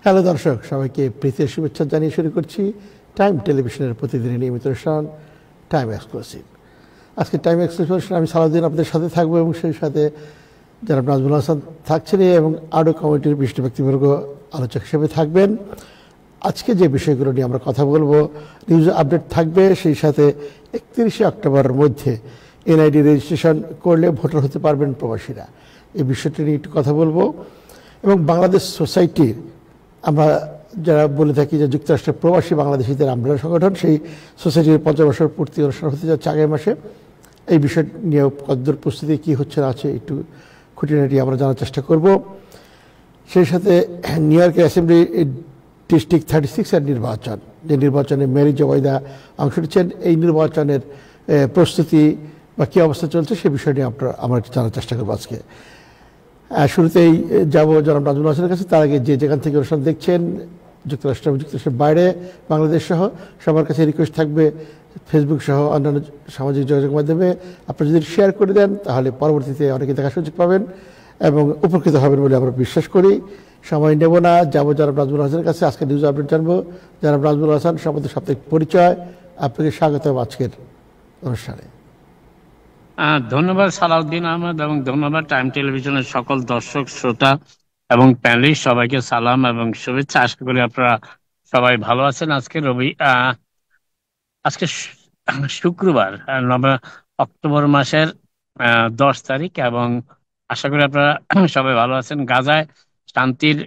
Hello দর্শক, সবাইকে প্রীতির শুভেচ্ছা জানিয়ে শুরু করছি টাইম টেলিভিশনের প্রতিদিনের নিয়মিত অনুষ্ঠান টাইম এক্সক্লুসিভ। আজকে টাইম এক্সক্লুসিভ আমি সারাদিন আপনাদের সাথে থাকবো এবং সেই সাথে যারা নাজমুল হাসান থাকছেন এবং আরও কমিটির বিশিষ্ট ব্যক্তিবর্গ আলোচক হিসেবে থাকবেন। আজকে যে বিষয়গুলো নিয়ে আমরা কথা বলবো, নিউজ আপডেট থাকবে, সেই সাথে 31শে অক্টোবরের মধ্যে এনআইডি রেজিস্ট্রেশন করলে ভোটার হতে পারবেন প্রবাসীরা, এই বিষয়টি নিয়ে একটু কথা বলবো। এবং বাংলাদেশ সোসাইটির, আমরা যারা বলে থাকি যে যুক্তরাষ্ট্রের প্রবাসী বাংলাদেশিদের আমলার সংগঠন, সেই সোসাইটির 50 বছর পূর্তি অনুষ্ঠান হতে যাচ্ছে আগামী মাসে। এই বিষয় নিয়ে কতদূর প্রস্তুতি কী হচ্ছে না আছে একটু খুঁটিনাটি আমরা জানার চেষ্টা করব। সেই সাথে নিউ ইয়র্কের অ্যাসেম্বলি ডিস্ট্রিক্ট 36-এর নির্বাচন, যে নির্বাচনে মেরি জোবাইদা অংশ নিচ্ছেন, এই নির্বাচনের প্রস্তুতি বা কী অবস্থা চলছে সে বিষয় নিয়ে আমরা জানার চেষ্টা করবো আজকে। শুরুতেই যাব জনাব নাজমুল হাসানের কাছে। তার আগে যে যেখান থেকে অনুষ্ঠান দেখছেন, যুক্তরাষ্ট্র এবং যুক্তরাষ্ট্রের বাইরে, বাংলাদেশ সহ, সবার কাছে রিকোয়েস্ট থাকবে ফেসবুক সহ অন্যান্য সামাজিক যোগাযোগ মাধ্যমে আপনারা যদি শেয়ার করে দেন তাহলে পরবর্তীতে অনেকে দেখার সুযোগ পাবেন এবং উপকৃত হবেন বলে আমরা বিশ্বাস করি। সময় নেব না, যাবো জনাব নাজমুল হাসানের কাছে। আজকে নিউজ আপডেট জানবো। জনাব নাজমুল হাসান, সম্বন্ধে সাপ্তাহিক পরিচয়, আপনাকে স্বাগত আজকের অনুষ্ঠানে। ধন্যবাদ সালাউদ্দিন আহমেদ এবং ধন্যবাদ টাইম টেলিভিশনের সকল দর্শক, শ্রোতা এবং প্যানেলিস্ট, সবাইকে সালাম এবং শুভেচ্ছা। আশা করি আপনারা সবাই ভালো আছেন। আজকে শুক্রবার, অক্টোবর মাসের 10 তারিখ, এবং আশা করি আপনারা সবাই ভালো আছেন। গাজায় শান্তির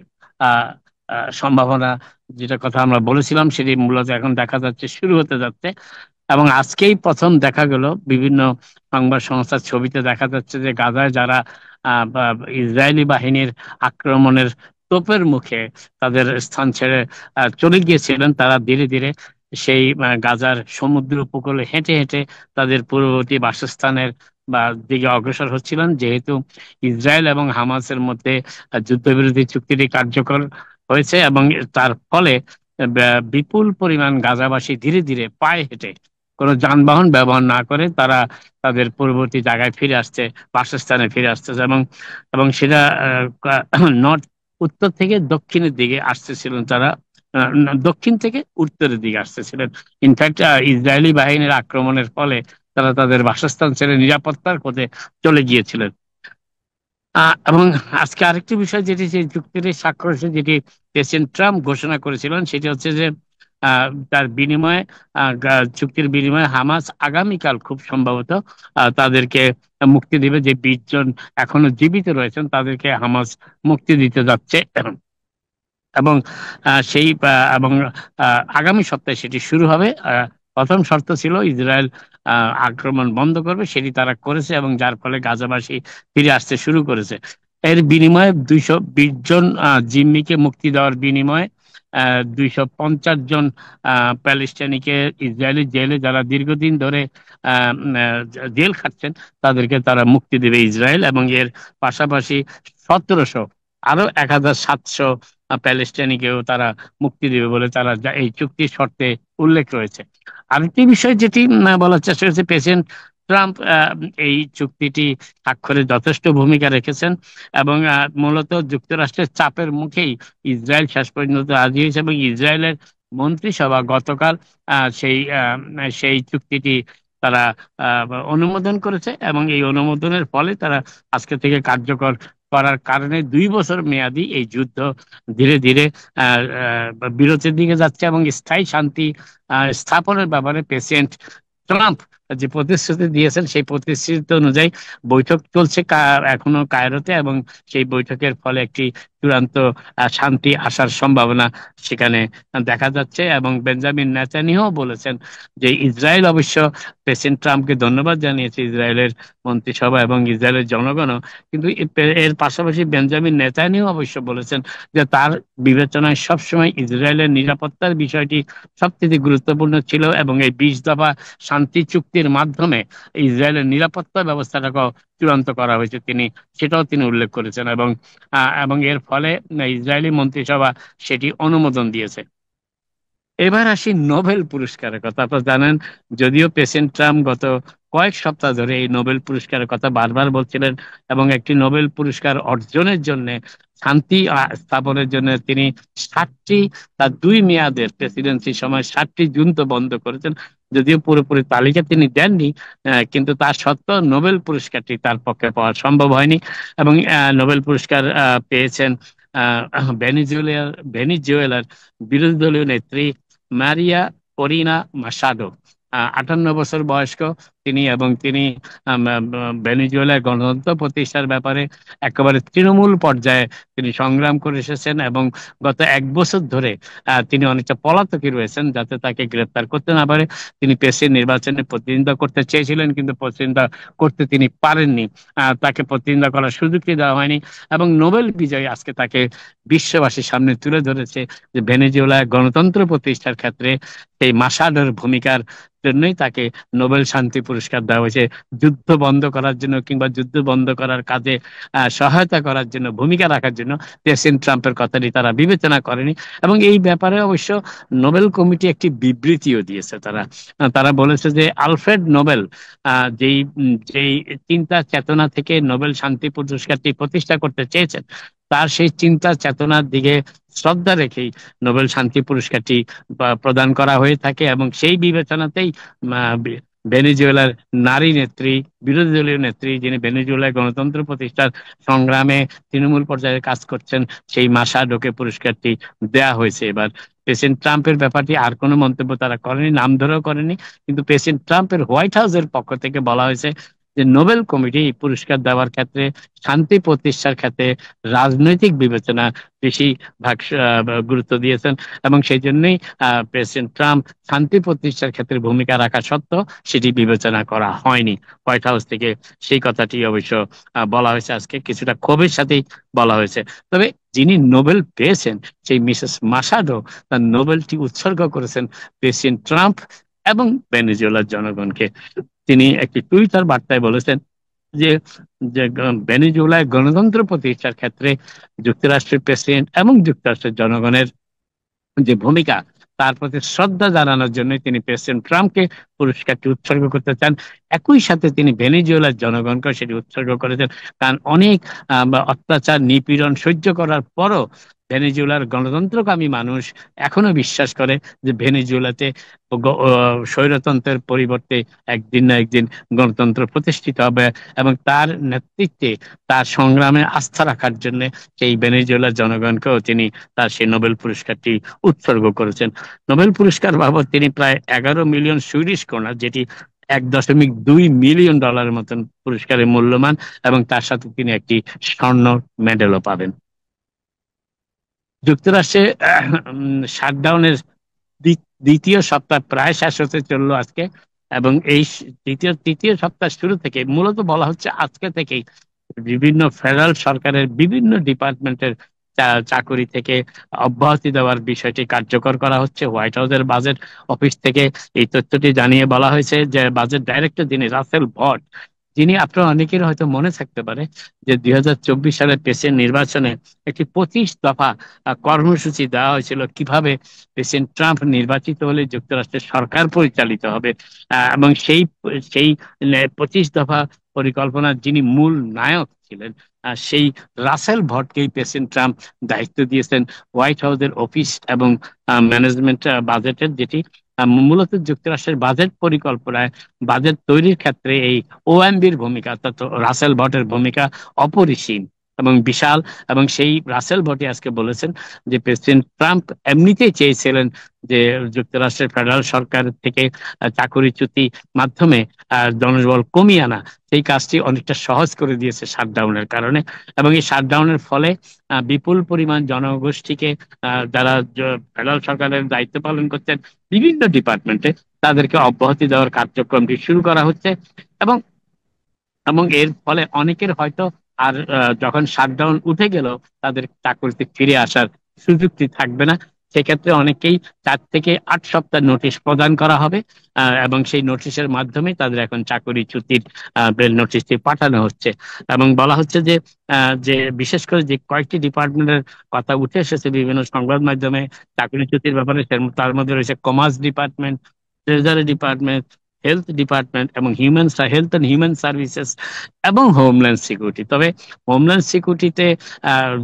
সম্ভাবনা, যেটা কথা আমরা বলেছিলাম, সেটি মূলত এখন দেখা যাচ্ছে শুরু হতে যাচ্ছে। এবং আজকেই প্রথম দেখা গেল বিভিন্ন সংবাদ সংস্থার ছবিতে দেখা যাচ্ছে যে গাজায় যারা ইসরায়েলি বাহিনীর আক্রমণের তোপের মুখে তাদের স্থান ছেড়ে চলে গিয়েছিলেন, তারা ধীরে ধীরে সেই গাজার সমুদ্র উপকূলে হেঁটে হেঁটে তাদের পূর্ববর্তী বাসস্থানের বা দিকে অগ্রসর হচ্ছিলেন। যেহেতু ইসরায়েল এবং হামাসের মধ্যে যুদ্ধবিরতি চুক্তিটি কার্যকর হয়েছে এবং তার ফলে বিপুল পরিমাণ গাজাবাসী ধীরে ধীরে পায়ে হেঁটে, কোনো যানবাহন ব্যবহার না করে, তারা তাদের পূর্ববর্তী জায়গায় ফিরে আসছে, বাসস্থানে ফিরে আসতেছে। এবং এবং সেটা নর্থ, উত্তর থেকে দক্ষিণের দিকে আসতেছিলেন তারা, দক্ষিণ থেকে উত্তরের দিকে আসতেছিলেন। ইনফ্যাক্ট ইসরায়েলি বাহিনীর আক্রমণের ফলে তারা তাদের বাসস্থান ছেড়ে নিরাপত্তার খোঁজে চলে গিয়েছিলেন। এবং আজকে আরেকটি বিষয়, যেটি সেই চুক্তিটি স্বাক্ষর, যেটি প্রেসিডেন্ট ট্রাম্প ঘোষণা করেছিলেন, সেটি হচ্ছে যে তার বিনিময়ে, চুক্তির বিনিময়ে হামাস আগামীকাল খুব সম্ভবত তাদেরকে মুক্তি দিবে। যে 20 জন এখনো জীবিত রয়েছেন তাদেরকে হামাস মুক্তি দিতে যাচ্ছে। এবং সেই এবং আগামী সপ্তাহে সেটি শুরু হবে। প্রথম শর্ত ছিল ইসরায়েল আক্রমণ বন্ধ করবে, সেটি তারা করেছে এবং যার ফলে গাজাবাসী ফিরে আসতে শুরু করেছে। এর বিনিময়ে 220 জন জিম্মিকে মুক্তি দেওয়ার বিনিময়ে 250 জন প্যালেস্টাইনিকে ইসরায়েলি জেলে, যারা দীর্ঘদিন ধরে জেল খাটছেন, তাদেরকে তারা মুক্তি দেবে ইসরায়েল। এবং এর পাশাপাশি 1700, আরো 1700 প্যালেস্টাইনিকেও তারা মুক্তি দেবে বলে তারা এই চুক্তির শর্তে উল্লেখ রয়েছে। আরেকটি বিষয় যেটি বলার চেষ্টা করেছে, প্রেসিডেন্ট ট্রাম্প এই চুক্তিটি স্বাক্ষরে যথেষ্ট ভূমিকা রেখেছেন এবং মূলত যুক্তরাষ্ট্রের চাপের মুখেই ইসরায়েল শেষ পর্যন্ত রাজি হয়েছে এবং ইসরায়েলের মন্ত্রিসভা গতকাল সেই চুক্তিটি তারা অনুমোদন করেছে। এবং এই অনুমোদনের ফলে তারা আজকে থেকে কার্যকর করার কারণে 2 বছর মেয়াদী এই যুদ্ধ ধীরে ধীরে বিরতির দিকে যাচ্ছে এবং স্থায়ী শান্তি স্থাপনের ব্যাপারে প্রেসিডেন্ট ট্রাম্প যে প্রতিশ্রুতি দিয়েছেন, সেই প্রতিশ্রুতি অনুযায়ী বৈঠক চলছে এখনো কায়রোতে, এবং সেই বৈঠকের ফলে একটি চূড়ান্ত শান্তি আসার সম্ভাবনা সেখানে দেখা যাচ্ছে। এবং বেঞ্জামিন নেতানিয়াহু বলেছেন যে ইসরায়েল অবশ্য প্রেসিডেন্ট ট্রাম্পকে ধন্যবাদ জানিয়েছে, ইসরায়েলের মন্ত্রিসভা এবং ইসরায়েলের জনগণও, কিন্তু এর পাশাপাশি বেঞ্জামিন নেতানিয়াহু অবশ্য বলেছেন যে তার বিবেচনায় সবসময় ইসরায়েলের নিরাপত্তার বিষয়টি সবচেয়ে গুরুত্বপূর্ণ ছিল এবং এই 20 দফা শান্তি চুক্তির মাধ্যমে ইসরায়েলের নিরাপত্তা ব্যবস্থাটাকেও চূড়ান্ত করা হয়েছে, সেটাও তিনি উল্লেখ করেছেন। এবং এর ফলে ইসরায়েলি মন্ত্রিসভা সেটি অনুমোদন দিয়েছে। এবার আসি নোবেল পুরস্কারের কথা। আপনারা জানেন, যদিও প্রেসিডেন্ট ট্রাম্প গত কয়েক সপ্তাহ ধরে এই নোবেল পুরস্কারের কথা বারবার বলছিলেন, এবং একটি নোবেল পুরস্কার অর্জনের জন্য, শান্তি স্থাপনের জন্য তিনি 60টি, তার 2 মেয়াদের প্রেসিডেন্সির সময় 60টি যুদ্ধ বন্ধ করেছেন। যদিও পুরোপুরি তালিকা তিনি দেননি, কিন্তু তার সত্ত্বেও নোবেল পুরস্কারটি তার পক্ষে পাওয়া সম্ভব হয়নি। এবং নোবেল পুরস্কার পেয়েছেন ভেনিজুয়েলার বিরোধী দলীয় নেত্রী মারিয়া করিনা মাসাডো। 58 বছর বয়স্ক তিনি, এবং তিনি ভেনিজুয়েলার গণতন্ত্র প্রতিষ্ঠার ব্যাপারে একেবারে তৃণমূল পর্যায়ে তিনি সংগ্রাম করে এসেছেন, এবং গত 1 বছর ধরে তিনি অনেকটা পলাতকে রয়েছেন যাতে তাকে গ্রেপ্তার করতে না পারে। তিনি প্রেসিডেন্ট নির্বাচনে প্রতিদ্বন্দ্বিতা করতে চেয়েছিলেন, কিন্তু প্রতিদ্বন্দ্বিতা করতে তিনি পারেননি। তাকে প্রতিদ্বন্দ্বিতা করার সুযোগটি দেওয়া হয়নি, এবং নোবেল বিজয়ী আজকে তাকে বিশ্ববাসীর সামনে তুলে ধরেছে যে ভেনেজুয়েলায় গণতন্ত্র প্রতিষ্ঠার ক্ষেত্রে সেই মাসাডোর ভূমিকার জন্যই তাকে নোবেল শান্তি পুরস্কার দেওয়া হয়েছে। যুদ্ধ বন্ধ করার জন্য কিংবা যুদ্ধ বন্ধ করার কাজে সহায়তা করার জন্য, ভূমিকা রাখার জন্য প্রেসিডেন্ট ট্রাম্পের কথাটি তারা বিবেচনা করেনি। এবং এই ব্যাপারে অবশ্য নোবেল কমিটি একটি বিবৃতিও দিয়েছে। তারা বলেছে যে আলফ্রেড নোবেল যেই যেই চিন্তা চেতনা থেকে নোবেল শান্তি পুরস্কারটি প্রতিষ্ঠা করতে চেয়েছেন, তার সেই চিন্তা চেতনার দিকে শ্রদ্ধা রেখেই নোবেল শান্তি পুরস্কারটি প্রদান করা হয়ে থাকে। এবং সেই বিবেচনাতেই ভেনেজুয়েলার নারী নেত্রী, বিরোধী দলীয় নেত্রী, যিনি ভেনেজুয়েলার গণতন্ত্র প্রতিষ্ঠার সংগ্রামে তৃণমূল পর্যায়ে কাজ করছেন, সেই মাসাডোকে পুরস্কারটি দেয়া হয়েছে। এবার প্রেসিডেন্ট ট্রাম্পের ব্যাপারটি আর কোনো মন্তব্য তারা করেনি, নাম ধরেও করেনি, কিন্তু প্রেসিডেন্ট ট্রাম্পের হোয়াইট হাউসের পক্ষ থেকে বলা হয়েছে যে নোবেল কমিটি পুরস্কার দেওয়ার ক্ষেত্রে, শান্তি প্রতিষ্ঠার ক্ষেত্রে রাজনৈতিক বিবেচনা বেশি ভাগ গুরুত্ব দিয়েছেন, এবং সেই জন্যই প্রেসিডেন্ট ট্রাম্প শান্তি প্রতিষ্ঠার ক্ষেত্রে ভূমিকা রাখা সত্ত্বেও সেটি বিবেচনা করা হয়নি। হোয়াইট হাউস থেকে সেই কথাটি অবশ্য বলা হয়েছে, আজকে কিছুটা ক্ষোভের সাথেই বলা হয়েছে। তবে যিনি নোবেল পেয়েছেন সেই মিসেস মাসাডো, তার নোবেলটি উৎসর্গ করেছেন প্রেসিডেন্ট ট্রাম্প এবং ভেনেজুয়েলার জনগণকে। তিনি একটি টুইটার বার্তায় বলেছেন যে ভেনেজুয়েলায় গণতন্ত্র প্রতিষ্ঠার ক্ষেত্রে যুক্তরাষ্ট্রের প্রেসিডেন্ট এবং যুক্তরাষ্ট্রের জনগণের যে ভূমিকা, তার প্রতি শ্রদ্ধা জানানোর জন্য তিনি প্রেসিডেন্ট ট্রাম্পকে পুরস্কারটি উৎসর্গ করতে চান। একই সাথে তিনি ভেনেজুয়েলার জনগণকে সেটি উৎসর্গ করেছেন, কারণ অনেক অত্যাচার নিপীড়ন সহ্য করার পরও ভেনেজুয়েলার গণতন্ত্রকামী মানুষ এখনো বিশ্বাস করে যে ভেনেজুয়েলাতে স্বৈরতন্ত্রের পরিবর্তে একদিন না একদিন গণতন্ত্র প্রতিষ্ঠিত হবে, এবং তার নেতৃত্বে, তার সংগ্রামে আস্থা রাখার জন্য সেই ভেনেজুয়েলার জনগণকেও তিনি তার সেই নোবেল পুরস্কারটি উৎসর্গ করেছেন। নোবেল পুরস্কার বাবদ তিনি প্রায় 11 মিলিয়ন সুইডিশ ক্রোনার, যেটি $1.2 মিলিয়ন মতন পুরস্কারের মূল্যমান, এবং তার সাথে তিনি একটি স্বর্ণ মেডেলও পাবেন। যুক্তরাষ্ট্রে শাটডাউনের দ্বিতীয় সপ্তাহ প্রায় শেষ হতে চললো আজকে, এবং এই তৃতীয় সপ্তাহ শুরু থেকে মূলত বলা হচ্ছে আজকে থেকেই বিভিন্ন ফেডারেল সরকারের বিভিন্ন ডিপার্টমেন্টের চাকরি থেকে অব্যাহতি দেওয়ার বিষয়টি কার্যকর করা হচ্ছে। হোয়াইট হাউসের বাজেট অফিস থেকে এই তথ্যটি জানিয়ে বলা হয়েছে যে বাজেট ডাইরেক্টর যিনি রাসেল ভট, যিনি আপনার অনেকের হয়তো মনে থাকতে পারে যে 2024 সালের প্রেসিডেন্ট নির্বাচনে একটি 25 দফা কর্মসূচি দেওয়া হয়েছিল কিভাবে প্রেসিডেন্ট ট্রাম্প নির্বাচিত হলে যুক্তরাষ্ট্রের সরকার পরিচালিত হবে, এবং সেই সেই 25 দফা পরিকল্পনার যিনি মূল নায়ক ছিলেন, সেই রাসেল ভটকেই প্রেসিডেন্ট ট্রাম্প দায়িত্ব দিয়েছেন হোয়াইট হাউসের অফিস এবং ম্যানেজমেন্ট বাজেটের, যেটি মূলত যুক্তরাষ্ট্রের বাজেট পরিকল্পনায়, বাজেট তৈরির ক্ষেত্রে এই ওএমবির ভূমিকা, অর্থাৎ রাসেল ভটের ভূমিকা অপরিসীম এবং বিশাল। এবং সেই রাসেল ভটই আজকে বলেছেন যে প্রেসিডেন্ট ট্রাম্প এমনিতেই চেয়েছিলেন যে যুক্তরাষ্ট্রের ফেডারেল সরকার থেকে চাকরিচ্যুতি মাধ্যমে জনবল কমিয়ে আনা, সেই কাজটি অনেকটা সহজ করে দিয়েছে শাটডাউনের কারণে। এবং এই শাটডাউনের ফলে বিপুল পরিমাণ জনগোষ্ঠীকে, যারা ফেডারেল সরকারের দায়িত্ব পালন করছেন বিভিন্ন ডিপার্টমেন্টে, তাদেরকে অব্যাহতি দেওয়ার কার্যক্রমটি শুরু করা হচ্ছে। এবং এবং এর ফলে অনেকের হয়তো আর যখন শাটডাউন উঠে গেল তাদের চাকরিতে ফিরে আসার সুযোগটি থাকবে না। সেক্ষেত্রে অনেকেই 4 থেকে 8 সপ্তাহ নোটিশ প্রদান করা হবে, এবং সেই নোটিশের মাধ্যমে তাদের এখন চাকরিচ্যুতির নোটিশটি পাঠানো হচ্ছে। এবং বলা হচ্ছে যে যে বিশেষ করে যে কয়েকটি ডিপার্টমেন্টের কথা উঠে এসেছে বিভিন্ন সংবাদ মাধ্যমে চাকরিচ্যুতির ব্যাপারে, তার মধ্যে রয়েছে commerce department, treasury department, health department এবং হেলথ অ্যান্ড হিউম্যান সার্ভিসেস এবং হোমল্যান্ড সিকিউরিটি। তবে হোমল্যান্ড সিকিউরিটিতে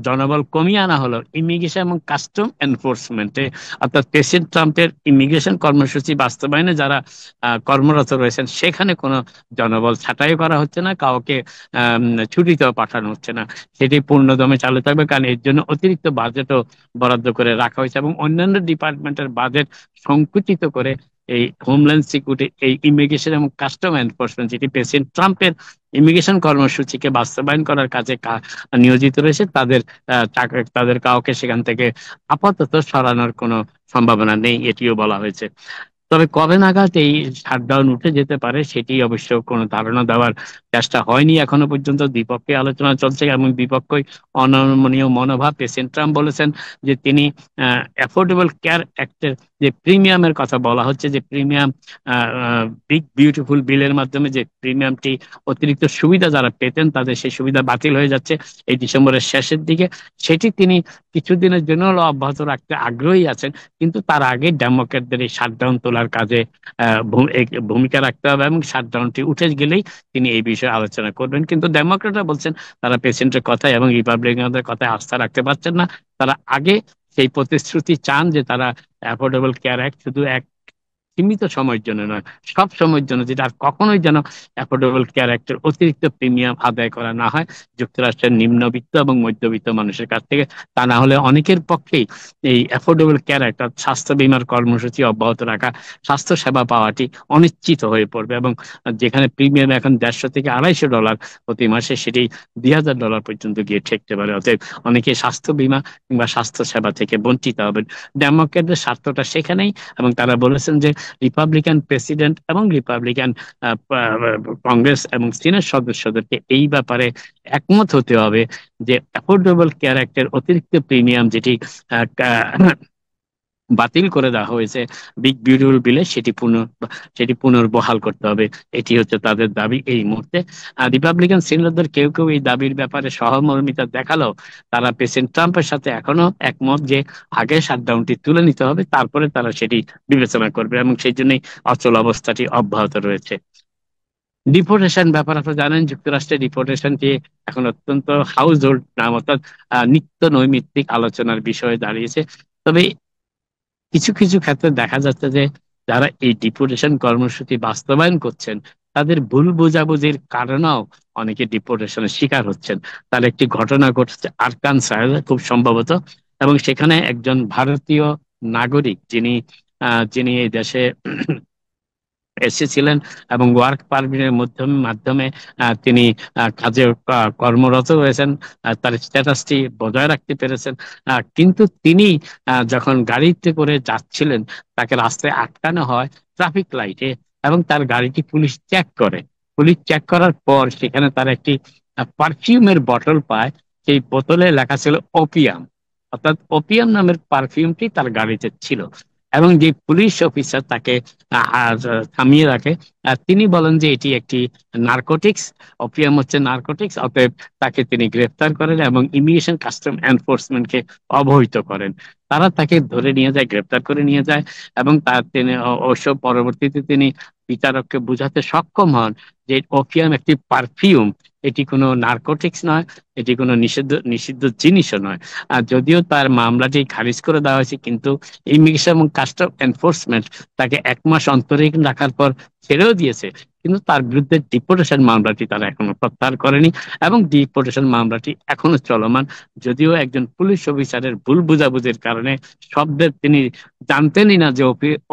জনবল কমিয়ে আনা হলো ইমিগ্রেশন এবং কাস্টম এনফোর্সমেন্টে, অর্থাৎ প্রেসিডেন্ট ট্রাম্পের ইমিগ্রেশন কর্মসূচি বাস্তবায়নে যারা কর্মরত রয়েছেন সেখানে কোনো জনবল ছাঁটাই করা হচ্ছে না, কাউকে ছুটিতেও পাঠানো হচ্ছে না, সেটি পূর্ণদমে চালু থাকবে। কারণ এর জন্য অতিরিক্ত বাজেটও বরাদ্দ করে রাখা হয়েছে এবং অন্যান্য ডিপার্টমেন্টের বাজেট সংকুচিত করে এই হোমল্যান্ড সিকিউরিটি, এই ইমিগ্রেশন এবং কাস্টম এনফোর্সমেন্ট, যেটি প্রেসিডেন্ট ট্রাম্পের ইমিগ্রেশন কর্মসূচিকে বাস্তবায়ন করার কাজে নিয়োজিত রয়েছে, তাদের কাউকে সেখান থেকে আপাতত সরানোর কোনো সম্ভাবনা নেই, এটিও বলা হয়েছে। তবে কবে নাগাদ এই শাটডাউন উঠে যেতে পারে সেটি অবশ্য কোনো ধারণা দেওয়ার চেষ্টা হয়নি এখনো পর্যন্ত। দ্বিপক্ষে আলোচনা চলছে এবং দ্বিপক্ষই অনমনীয় মনোভাব। প্রেসিডেন্ট ট্রাম্প বলেছেন যে তিনি অ্যাফোর্ডেবল কেয়ার অ্যাক্টের যে প্রিমিয়ামের কথা বলা হচ্ছে, যে প্রিমিয়াম বিগ বিউটিফুল বিলের মাধ্যমে যে প্রিমিয়ামটি অতিরিক্ত সুবিধা যারা পেতেন তাদের সেই সুবিধা বাতিল হয়ে যাচ্ছে এই ডিসেম্বরের শেষের দিকে, সেটি তিনি কিছুদিনের জন্য অব্যাহত রাখতে আগ্রহী আছেন। কিন্তু তার আগে ডেমোক্র্যাটদের এই শাটডাউন তোলার কাজে ভূমিকা রাখতে হবে এবং শাটডাউনটি উঠে গেলেই তিনি এই বিষয়ে আলোচনা করবেন। কিন্তু ডেমোক্র্যাটরা বলছেন তারা প্রেসিডেন্টের কথায় এবং রিপাবলিকানদের কথায় আস্থা রাখতে পারছেন না। তারা আগে সেই প্রতিশ্রুতি চান যে তারা অ্যাফোর্ডেবল কেয়ার অ্যাক্ট শুধু এক সীমিত সময়ের জন্য নয়, সব সময়ের জন্য, যেটা আর কখনোই যেন অ্যাফোর্ডেবল কেয়ার অ্যাক্টের অতিরিক্ত প্রিমিয়াম আদায় করা না হয় যুক্তরাষ্ট্রের নিম্নবিত্ত এবং মধ্যবিত্ত মানুষের কাছ থেকে। তা না হলে অনেকের পক্ষেই এই অ্যাফোর্ডেবল কেয়ার অ্যাক্ট, স্বাস্থ্য বীমার কর্মসূচি অব্যাহত রাখা, স্বাস্থ্য সেবা পাওয়াটি অনিশ্চিত হয়ে পড়বে এবং যেখানে প্রিমিয়াম এখন $150 থেকে $250 প্রতি মাসে, সেটি $2,000 পর্যন্ত গিয়ে ঠেকতে পারে। অতএব অনেকে স্বাস্থ্য বীমা কিংবা স্বাস্থ্য সেবা থেকে বঞ্চিত হবেন। ডেমোক্র্যাটদের স্বার্থটা সেখানেই এবং তারা বলেছেন যে রিপাবলিকান প্রেসিডেন্ট এবং রিপাবলিকান কংগ্রেস এবং সিনেট সদস্যদেরকে এই ব্যাপারে একমত হতে হবে যে অ্যাফোর্ডেবল কেয়ার অ্যাক্টের অতিরিক্ত প্রিমিয়াম যেটি বাতিল করে দেওয়া হয়েছে বিগ বিউটিফুল বিলে, সেটি পুনর্বহাল করতে হবে। এটি হচ্ছে তাদের দাবি এই মুহূর্তে। রিপাবলিকান সিনেটরদের কেউ কেউ এই দাবির ব্যাপারে সহমর্মিতা দেখালেও তারা প্রেসিডেন্ট ট্রাম্পের সাথে এখনো একমত যে আগে শাটডাউনটি তুলে নিতে হবে, তারপরে তারা সেটি বিবেচনা করবে এবং সেই জন্যই অচল অবস্থাটি অব্যাহত রয়েছে। ডিপোর্টেশন ব্যাপার আপনারা জানেন, যুক্তরাষ্ট্রের ডিপোর্টেশনটি এখন অত্যন্ত হাউস হোল্ড নাম, অর্থাৎ নিত্য নৈমিত্তিক আলোচনার বিষয়ে দাঁড়িয়েছে। তবে কিছু কিছু ক্ষেত্রে দেখা যাচ্ছে যে যারা এই ডিপোর্টেশন কর্মসূচি বাস্তবায়ন করছেন তাদের ভুল বোঝাবুঝির কারণেও অনেকে ডিপোর্টেশনের শিকার হচ্ছেন। তার একটি ঘটনা ঘটেছে আরকানসাসে খুব সম্ভবত, এবং সেখানে একজন ভারতীয় নাগরিক যিনি যিনি এই দেশে এসেছিলেন এবং ওয়ার্ক পারমিটের মাধ্যমে তিনি কাজে কর্মরত হয়েছেন, তার স্ট্যাটাসটি বজায় রাখতে পেরেছেন। কিন্তু তিনি যখন গাড়িতে করে যাচ্ছিলেন তাকে রাস্তায় আটকানো হয় ট্রাফিক লাইটে এবং তার গাড়িটি পুলিশ চেক করে। পুলিশ চেক করার পর সেখানে তার একটি পারফিউমের বোতল পায়, সেই বোতলে লেখা ছিল ওপিয়াম, অর্থাৎ ওপিয়াম নামের পারফিউমটি তার গাড়িতে ছিল। এবং যে পুলিশ অফিসার তাকে থামিয়ে রাখে, তিনি বলেন যে এটি একটি নার্কোটিক্স, ওপিয়াম হচ্ছে নার্কোটিক্স, অতএব তাকে তিনি গ্রেফতার করেন এবং ইমিগ্রেশন কাস্টম এনফোর্সমেন্টকে অবহিত করেন। তারা তাকে ধরে নিয়ে যায়, গ্রেফতার করে নিয়ে যায় এবং তিনি অবশ্য পরবর্তীতে তিনি বিচারককে বুঝাতে সক্ষম হন যে ওপিয়াম একটি পারফিউম, এটি কোনো নার্কোটিক্স নয়, এটি কোনো নিষিদ্ধ জিনিসও নয়। আর যদিও তার মামলাটি খারিজ করে দেওয়া হয়েছে, কিন্তু ইমিগ্রেশন এবং কাস্টম এনফোর্সমেন্ট তাকে 1 মাস অন্তরীণ রাখার পর ছেড়েও দিয়েছে, কিন্তু তার বিরুদ্ধে ডিপোর্টেশন মামলাটি তারা এখনো প্রত্যাহার করেনি এবং ডিপোর্টেশন মামলাটি এখনো চলমান। যদিও একজন পুলিশ অফিসারের ভুল বুঝাবুঝির কারণে শব্দের তিনি জানতেনই না যে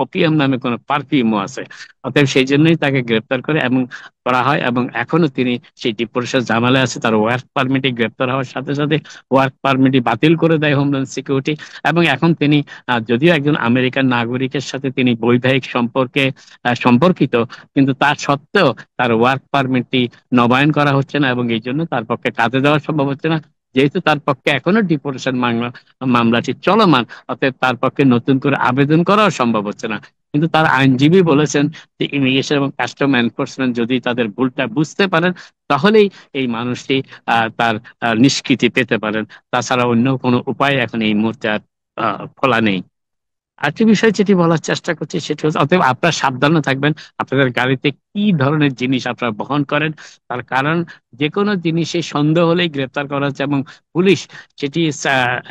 ওপিয়াম নামে কোনো পারফিউমও আছে, অতএব সেই জন্যই তাকে গ্রেপ্তার করে এবং করা হয় এবং এখনো তিনি সেই ডিপোর্টেশন ঝামেলায় আছে। তার ওয়ার্ক পারমিটে গ্রেপ্তার হওয়ার সাথে সাথে ওয়ার্ক পারমিটই বাতিল করে দেয় হোমল্যান্ড সিকিউরিটি এবং এখন তিনি যদিও একজন আমেরিকান নাগরিকের সাথে তিনি বৈবাহিক সম্পর্কিত, কিন্তু তার সত্ত্বেও তার ওয়ার্ক পারমিটটি নবায়ন করা হচ্ছে না এবং এই জন্য তার পক্ষে কাজে দেওয়া সম্ভব হচ্ছে না। যেহেতু তার পক্ষে এখনো ডিপোর্টেশন মামলাটি চলমান, অতএব তার পক্ষে নতুন করে আবেদন করাও সম্ভব হচ্ছে না। কিন্তু তার আইনজীবী বলেছেন যে ইমিগ্রেশন এবং কাস্টম এনফোর্সমেন্ট যদি তাদের ভুলটা বুঝতে পারেন তাহলেই এই মানুষটি তার নিষ্কৃতি পেতে পারেন, তাছাড়া অন্য কোনো উপায় এখন এই মুহূর্তে আর খোলা নেই। আরেকটি বিষয় যেটি বলার চেষ্টা করছি সেটি হচ্ছে, অতএব আপনারা সাবধানে থাকবেন আপনাদের গাড়িতে কি ধরনের জিনিস আপনারা বহন করেন। তার কারণ যে কোনো জিনিসে সন্দেহ হলেই গ্রেপ্তার করা হচ্ছে, এবং পুলিশ সেটি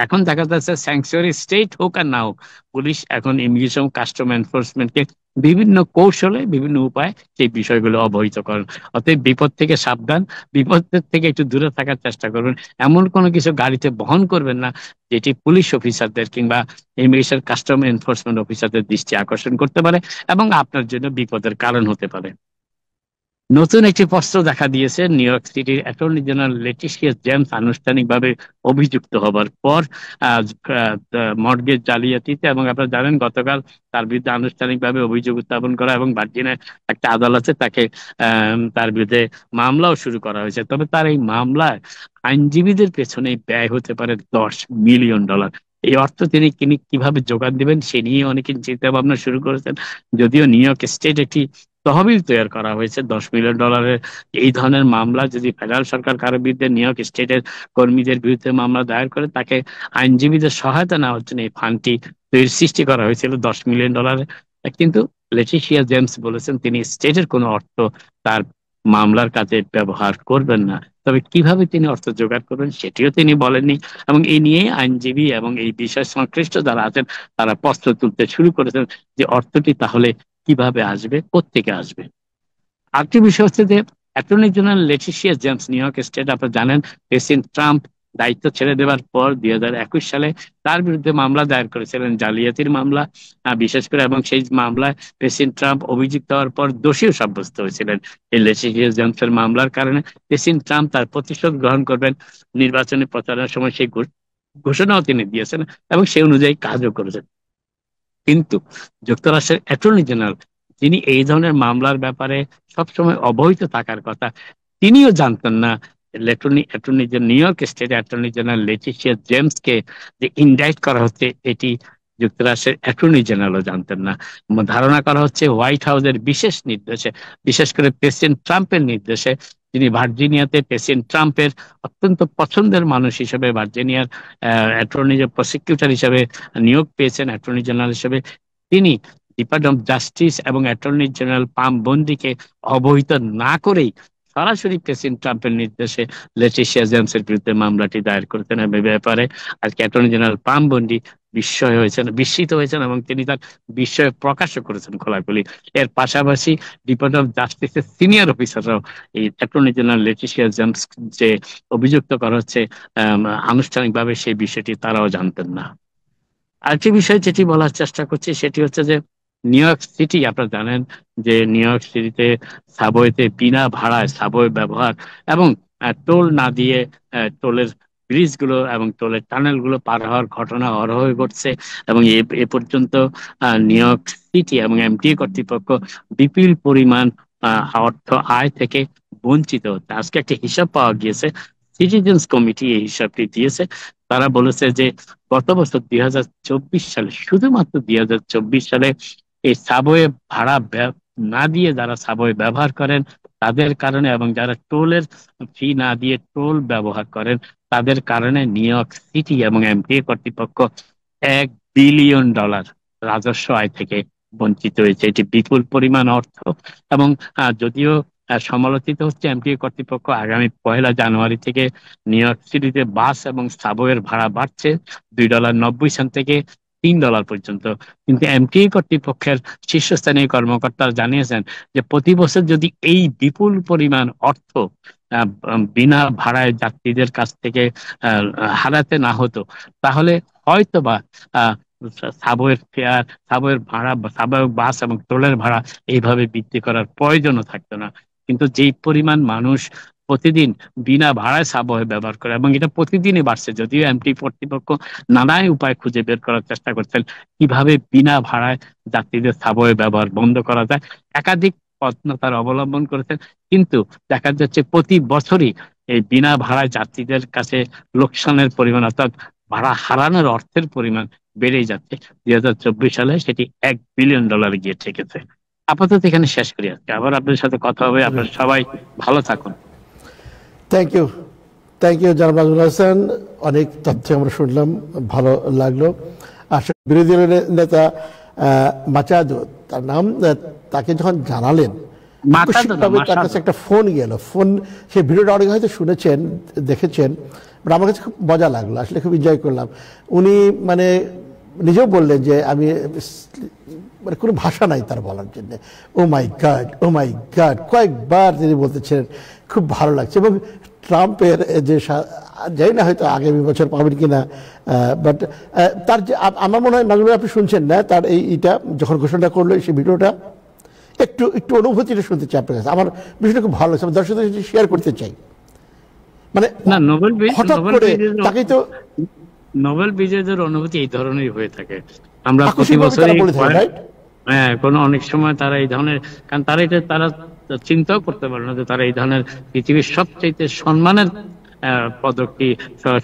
এখন দেখা যাচ্ছে স্যাংচুয়ারি স্টেট হোক আর না হোক, পুলিশ এখন ইমিগ্রেশন কাস্টম এনফোর্সমেন্টকে বিভিন্ন কৌশলে বিভিন্ন উপায়ে সেই বিষয়গুলো অবহিত করেন। অতএব বিপদ থেকে সাবধান, বিপদের থেকে একটু দূরে থাকার চেষ্টা করবেন। এমন কোনো কিছু গাড়িতে বহন করবেন না যেটি পুলিশ অফিসারদের কিংবা ইমিগ্রেশন কাস্টম এনফোর্সমেন্ট অফিসারদের দৃষ্টি আকর্ষণ করতে পারে এবং আপনার জন্য বিপদের কারণ হতে পারে। নতুন একটি প্রশ্ন দেখা দিয়েছে। নিউ ইয়র্ক সিটির অ্যাটর্নি জেনারেল লেটিশিয়া জেমস আনুষ্ঠানিকভাবে অভিযুক্ত হবার পর মর্টগেজ জালিয়াতিতে, এবং আপনারা জানেন গতকাল তার বিরুদ্ধে আনুষ্ঠানিকভাবে অভিযোগ উত্থাপন করা এবং ভার্জিনিয়ার একটা আদালতে তাকে তার বিরুদ্ধে মামলাও শুরু করা হয়েছে। তবে তার এই মামলায় আইনজীবীদের পেছনে ব্যয় হতে পারে $10 মিলিয়ন। এই অর্থ তিনি কিভাবে যোগান দিবেন সে নিয়ে অনেকে চিন্তা ভাবনা শুরু করেছেন। যদিও নিউ ইয়র্ক স্টেট একটি তহবিল তৈরি করা হয়েছে $10 মিলিয়ন। এই ধরনের মামলা যদি ফেডারেল সরকার কারো বিরুদ্ধে নিউ ইয়র্ক স্টেটের কর্মীদের বিরুদ্ধে মামলা দায়ের করে, তাকে আইনজীবীদের সহায়তা নেওয়ার জন্য এই ফান্ডটি সৃষ্টি করা হয়েছিল $10 মিলিয়ন। কিন্তু লেটিশিয়া জেমস বলেছেন তিনি স্টেটের কোনো অর্থ তার মামলার কাজে ব্যবহার করবেন না। তবে কিভাবে তিনি অর্থ জোগাড় করবেন সেটিও তিনি বলেননি, এবং এই নিয়ে আইনজীবী এবং এই বিষয় সংশ্লিষ্ট যারা আছেন তারা প্রশ্ন তুলতে শুরু করেছেন যে অর্থটি তাহলে কিভাবে আসবে, কোত্থেকে আসবে। আরেকটি বিষয় হচ্ছে যে attorney general Letitia James new York state, আপনারা জানেন প্রেসিডেন্ট ট্রাম্প দায়িত্ব ছেড়ে দেওয়ার পর 2021 সালে তার বিরুদ্ধে মামলা দায়ের করেছিলেন, জালিয়াতির মামলা বিশেষ করে, এবং সেই মামলায় প্রেসিডেন্ট ট্রাম্প অভিযুক্ত হওয়ার পর দোষীও সাব্যস্ত হয়েছিলেন। এই লেটিশিয়া জেমসের মামলার কারণে প্রেসিডেন্ট ট্রাম্প তার প্রতিশোধ গ্রহণ করবেন নির্বাচনী প্রচারের সময়, সেই ঘোষণাও তিনি দিয়েছেন এবং সেই অনুযায়ী কাজও করেছেন। কিন্তু যুক্তরাষ্ট্রের অ্যাটর্নি জেনারেল, যিনি এই ধরনের মামলার ব্যাপারে সবসময় অবহিত থাকার কথা, তিনিও জানতেন না attorney New York state attorney general Letitia জেমসকে যে ইনডাইট করা হচ্ছে এটি যুক্তরাষ্ট্রের অ্যাটর্নি জেনারেলও জানতেন না। ধারণা করা হচ্ছে হোয়াইট হাউসের বিশেষ নির্দেশে, বিশেষ করে প্রেসিডেন্ট ট্রাম্পের নির্দেশে, যিনি ভার্জিনিয়াতে প্রেসিডেন্ট ট্রাম্পের অত্যন্ত পছন্দের মানুষ হিসেবে ভার্জিনিয়ার অ্যাটর্নি প্রসিকিউটর হিসেবে নিয়োগ পেয়েছেন অ্যাটর্নি জেনারেল হিসেবে, তিনি ডিপার্টমেন্ট অফ জাস্টিস এবং অ্যাটর্নি জেনারেল পাম বন্ডিকে অবহিত না করেই সরাসরি প্রেসিডেন্ট ট্রাম্পের নির্দেশে লেটিশিয়া জেমসের বিরুদ্ধে মামলাটি দায়ের করেছেন। এই ব্যাপারে আজকে অ্যাটর্নি জেনারেল পাম বন্ডি বিস্মিত হয়েছেন এবং তিনি তার বিস্ময় প্রকাশও করেছেন খোলাখুলি। এর পাশাপাশি ডিপার্টমেন্ট অফ জাস্টিসের সিনিয়র অফিসাররাও এই অ্যাটর্নি জেনারেল লেটিশিয়া জেমস যে অভিযুক্ত করা হচ্ছে আনুষ্ঠানিকভাবে সেই বিষয়টি তারাও জানতেন না। আরেকটি বিষয় যেটি বলার চেষ্টা করছি সেটি হচ্ছে যে নিউ ইয়র্ক সিটি, আপনারা জানেন যে নিউ ইয়র্ক সিটিতে সাবওয়েতে বিনা ভাড়ায় সাবওয়ে ব্যবহার এবং টোল না দিয়ে টোলের ব্রিজগুলো এবং টোলের টানেলগুলো পার হওয়ার ঘটনা অহরহ ঘটছে, এবং এ পর্যন্ত নিউ ইয়র্ক সিটি এবং এমটিএ কর্তৃপক্ষ বিপুল পরিমাণ অর্থ আয় থেকে বঞ্চিত হচ্ছে। আজকে একটা হিসাব পাওয়া গিয়েছে, সিটিজেন্স কমিটি এই হিসাবটি দিয়েছে। তারা বলেছে যে গত বছর 2024 সালে, শুধুমাত্র 2024 সালে এই সাবওয়ে ভাড়া না দিয়ে যারা সাবওয়ে ব্যবহার করেন তাদের কারণে, এবং যারা টোলের ফি না দিয়ে টোল ব্যবহার করেন তাদের কারণে নিউ ইয়র্ক সিটি এবং এমটিএ কর্তৃপক্ষ $1 বিলিয়ন রাজস্ব আয় থেকে বঞ্চিত হয়েছে। এটি বিপুল পরিমাণ অর্থ, এবং যদিও সমালোচিত হচ্ছে এমটিএ কর্তৃপক্ষ, আগামী 1 জানুয়ারি থেকে নিউ ইয়র্ক সিটিতে বাস এবং সাবওয়ের ভাড়া বাড়ছে $2.90 থেকে $3 পর্যন্ত। কিন্তু এমটিএ কর্তৃপক্ষের শীর্ষস্থানীয় কর্মকর্তারা জানিয়েছেন যে প্রতি বছর যদি এই বিপুল পরিমাণ অর্থ বিনা ভাড়ায় যাত্রীদের কাছ থেকে হারাতে না হতো, তাহলে হয়তোবা সাবওয়ের ফেয়ার, সাবওয়ের ভাড়া, সাবওয়ে বাস এবং টোলের ভাড়া এইভাবে বৃদ্ধি করার প্রয়োজনও থাকতো না। কিন্তু যেই পরিমাণ মানুষ প্রতিদিন বিনা ভাড়ায় সাবওয়ে ব্যবহার করে, এবং এটা প্রতিদিনই বাড়ছে, যদিও এমটি কর্তৃপক্ষ নানান উপায় খুঁজে বের করার চেষ্টা করছেন কিভাবে বিনা ভাড়ায় যাত্রীদের সাবওয়ে ব্যবহার বন্ধ করা যায়, একাধিক পন্থা তারা অবলম্বন করেছেন। কিন্তু দেখা যাচ্ছে প্রতি বছরই এই বিনা ভাড়ায় যাত্রীদের কাছে লোকসানের পরিমাণ, অর্থাৎ ভাড়া হারানোর অর্থের পরিমাণ বেড়েই যাচ্ছে। 2024 সালে সেটি $1 বিলিয়ন গিয়ে ঠেকেছে। আপাতত এখানে শেষ করি, আজকে আবার আপনাদের সাথে কথা হবে। আপনারা সবাই ভালো থাকুন। থ্যাংক ইউ জনাব নাজমুল হাসান, অনেক তথ্য আমরা শুনলাম, ভালো লাগলো। আসলে বিরোধী দলের নেতা মাচাদো তার নাম, তাকে যখন জানালেন আকস্মিকভাবে তার কাছে একটা ফোন গেল। ফোন, সেই ভিডিওটা অনেকে হয়তো শুনেছেন, দেখেছেন, বাট আমার কাছে খুব মজা লাগলো, আসলে খুব এনজয় করলাম। উনি মানে নিজেও বললেন যে আমি মানে কোনো ভাষা নাই তার বলার জন্য, ও মাই গড, ও মাই গড, কয়েকবার তিনি বলতেছিলেন, খুব ভালো লাগছে। এবং ট্রাম্পের যে, জানি না হয়তো আগামী বছর পাবেন কিনা, বাট তার যে, আমার মনে হয় নাজমুল আপনি শুনছেন না তার এইটা যখন ঘোষণা করলো সেই ভিডিওটা, একটু একটু অনুভূতিটা শুনতে চাই আপনার কাছে। আমার বিষয়টা খুব ভালো লাগছে, আমি দর্শকদের সাথে শেয়ার করতে চাই। মানে হঠাৎ করে তাকেই তো নোবেল বিজয়ীদের অনুভূতি এই ধরনের হয়ে থাকে। আমরা প্রতি বছরই কোনো অনেক সময় তারা এই ধরনের, কারণ তারা চিন্তাও করতে পারে না যে তারা এই ধরনের পৃথিবীর সবচেয়ে সম্মানের পদকটি,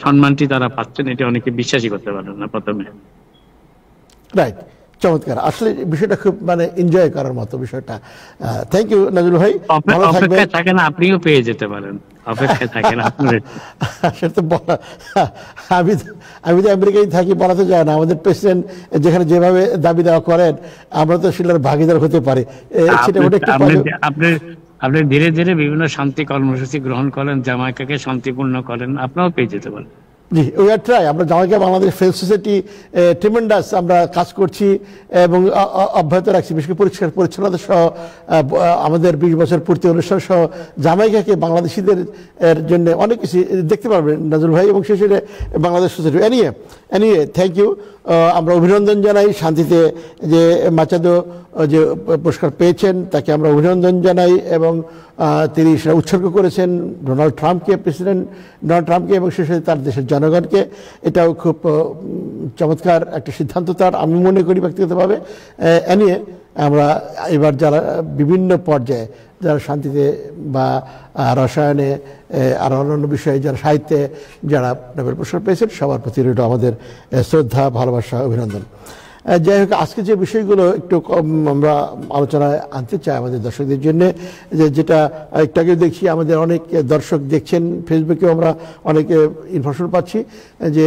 সম্মানটি তারা পাচ্ছেন, এটা অনেকে বিশ্বাসই করতে পারেন না প্রথমে। রাইট, চমৎকার, আসলে বিষয়টা খুব মানে এনজয় করার মতো বিষয়টা। থ্যাংক ইউ নাজমুল ভাই, ভালো থাকবেন। থাকেন, আপনিও পেয়ে যেতে পারেন, অপেক্ষায় থাকেন আপনার। সেটা তো আমি তো আমেরিকায় থাকি, বলা তো যায় না। আমাদের প্রেসিডেন্ট যেখানে যেভাবে দাবি দেওয়া করেন, আমরা তো সেটার ভাগিদার হতে পারি। আপনি ধীরে ধীরে বিভিন্ন শান্তি কর্মসূচি গ্রহণ করেন, জামাইকাকে শান্তিপূর্ণ করেন, আপনাও পেয়ে যেতে পারেন। জি, উই আর ট্রাই। আমরা Jamaica Bangladesh friend society tremendous আমরা কাজ করছি এবং অব্যাহত রাখছি, বিশেষ করে পরিষ্কার পরিচ্ছন্নতা সহ আমাদের 20 বছর পূর্তি অনুষ্ঠান সহ জামাইকাকে বাংলাদেশিদের জন্য অনেক কিছু দেখতে পারবেন নাজরুল ভাই, এবং শেষে Bangladesh society. Anyway thank you. আমরা অভিনন্দন জানাই শান্তিতে যে মাচাদো যে পুরস্কার পেয়েছেন, তাকে আমরা অভিনন্দন জানাই, এবং তিনি সেটা উৎসর্গ করেছেন প্রেসিডেন্ট ডোনাল্ড ট্রাম্পকে, এবং শেষে তার দেশের জনগণকে। এটাও খুব চমৎকার একটা সিদ্ধান্ত তার, আমি মনে করি ব্যক্তিগতভাবে। নিয়ে আমরা এবার যারা বিভিন্ন পর্যায়ে, যারা শান্তিতে বা রসায়নে আর অন্যান্য বিষয়ে, যারা সাহিত্যে যারা নোবেল পুরস্কার পেয়েছেন, সবার প্রতি রইল আমাদের শ্রদ্ধা, ভালোবাসা, অভিনন্দন। যাই হোক, আজকে যে বিষয়গুলো একটু আমরা আলোচনায় আনতে চাই আমাদের দর্শকদের জন্য, যেটা একটু আগে দেখছি আমাদের অনেক দর্শক দেখছেন, ফেসবুকেও আমরা অনেকে ইনফরমেশন পাচ্ছি যে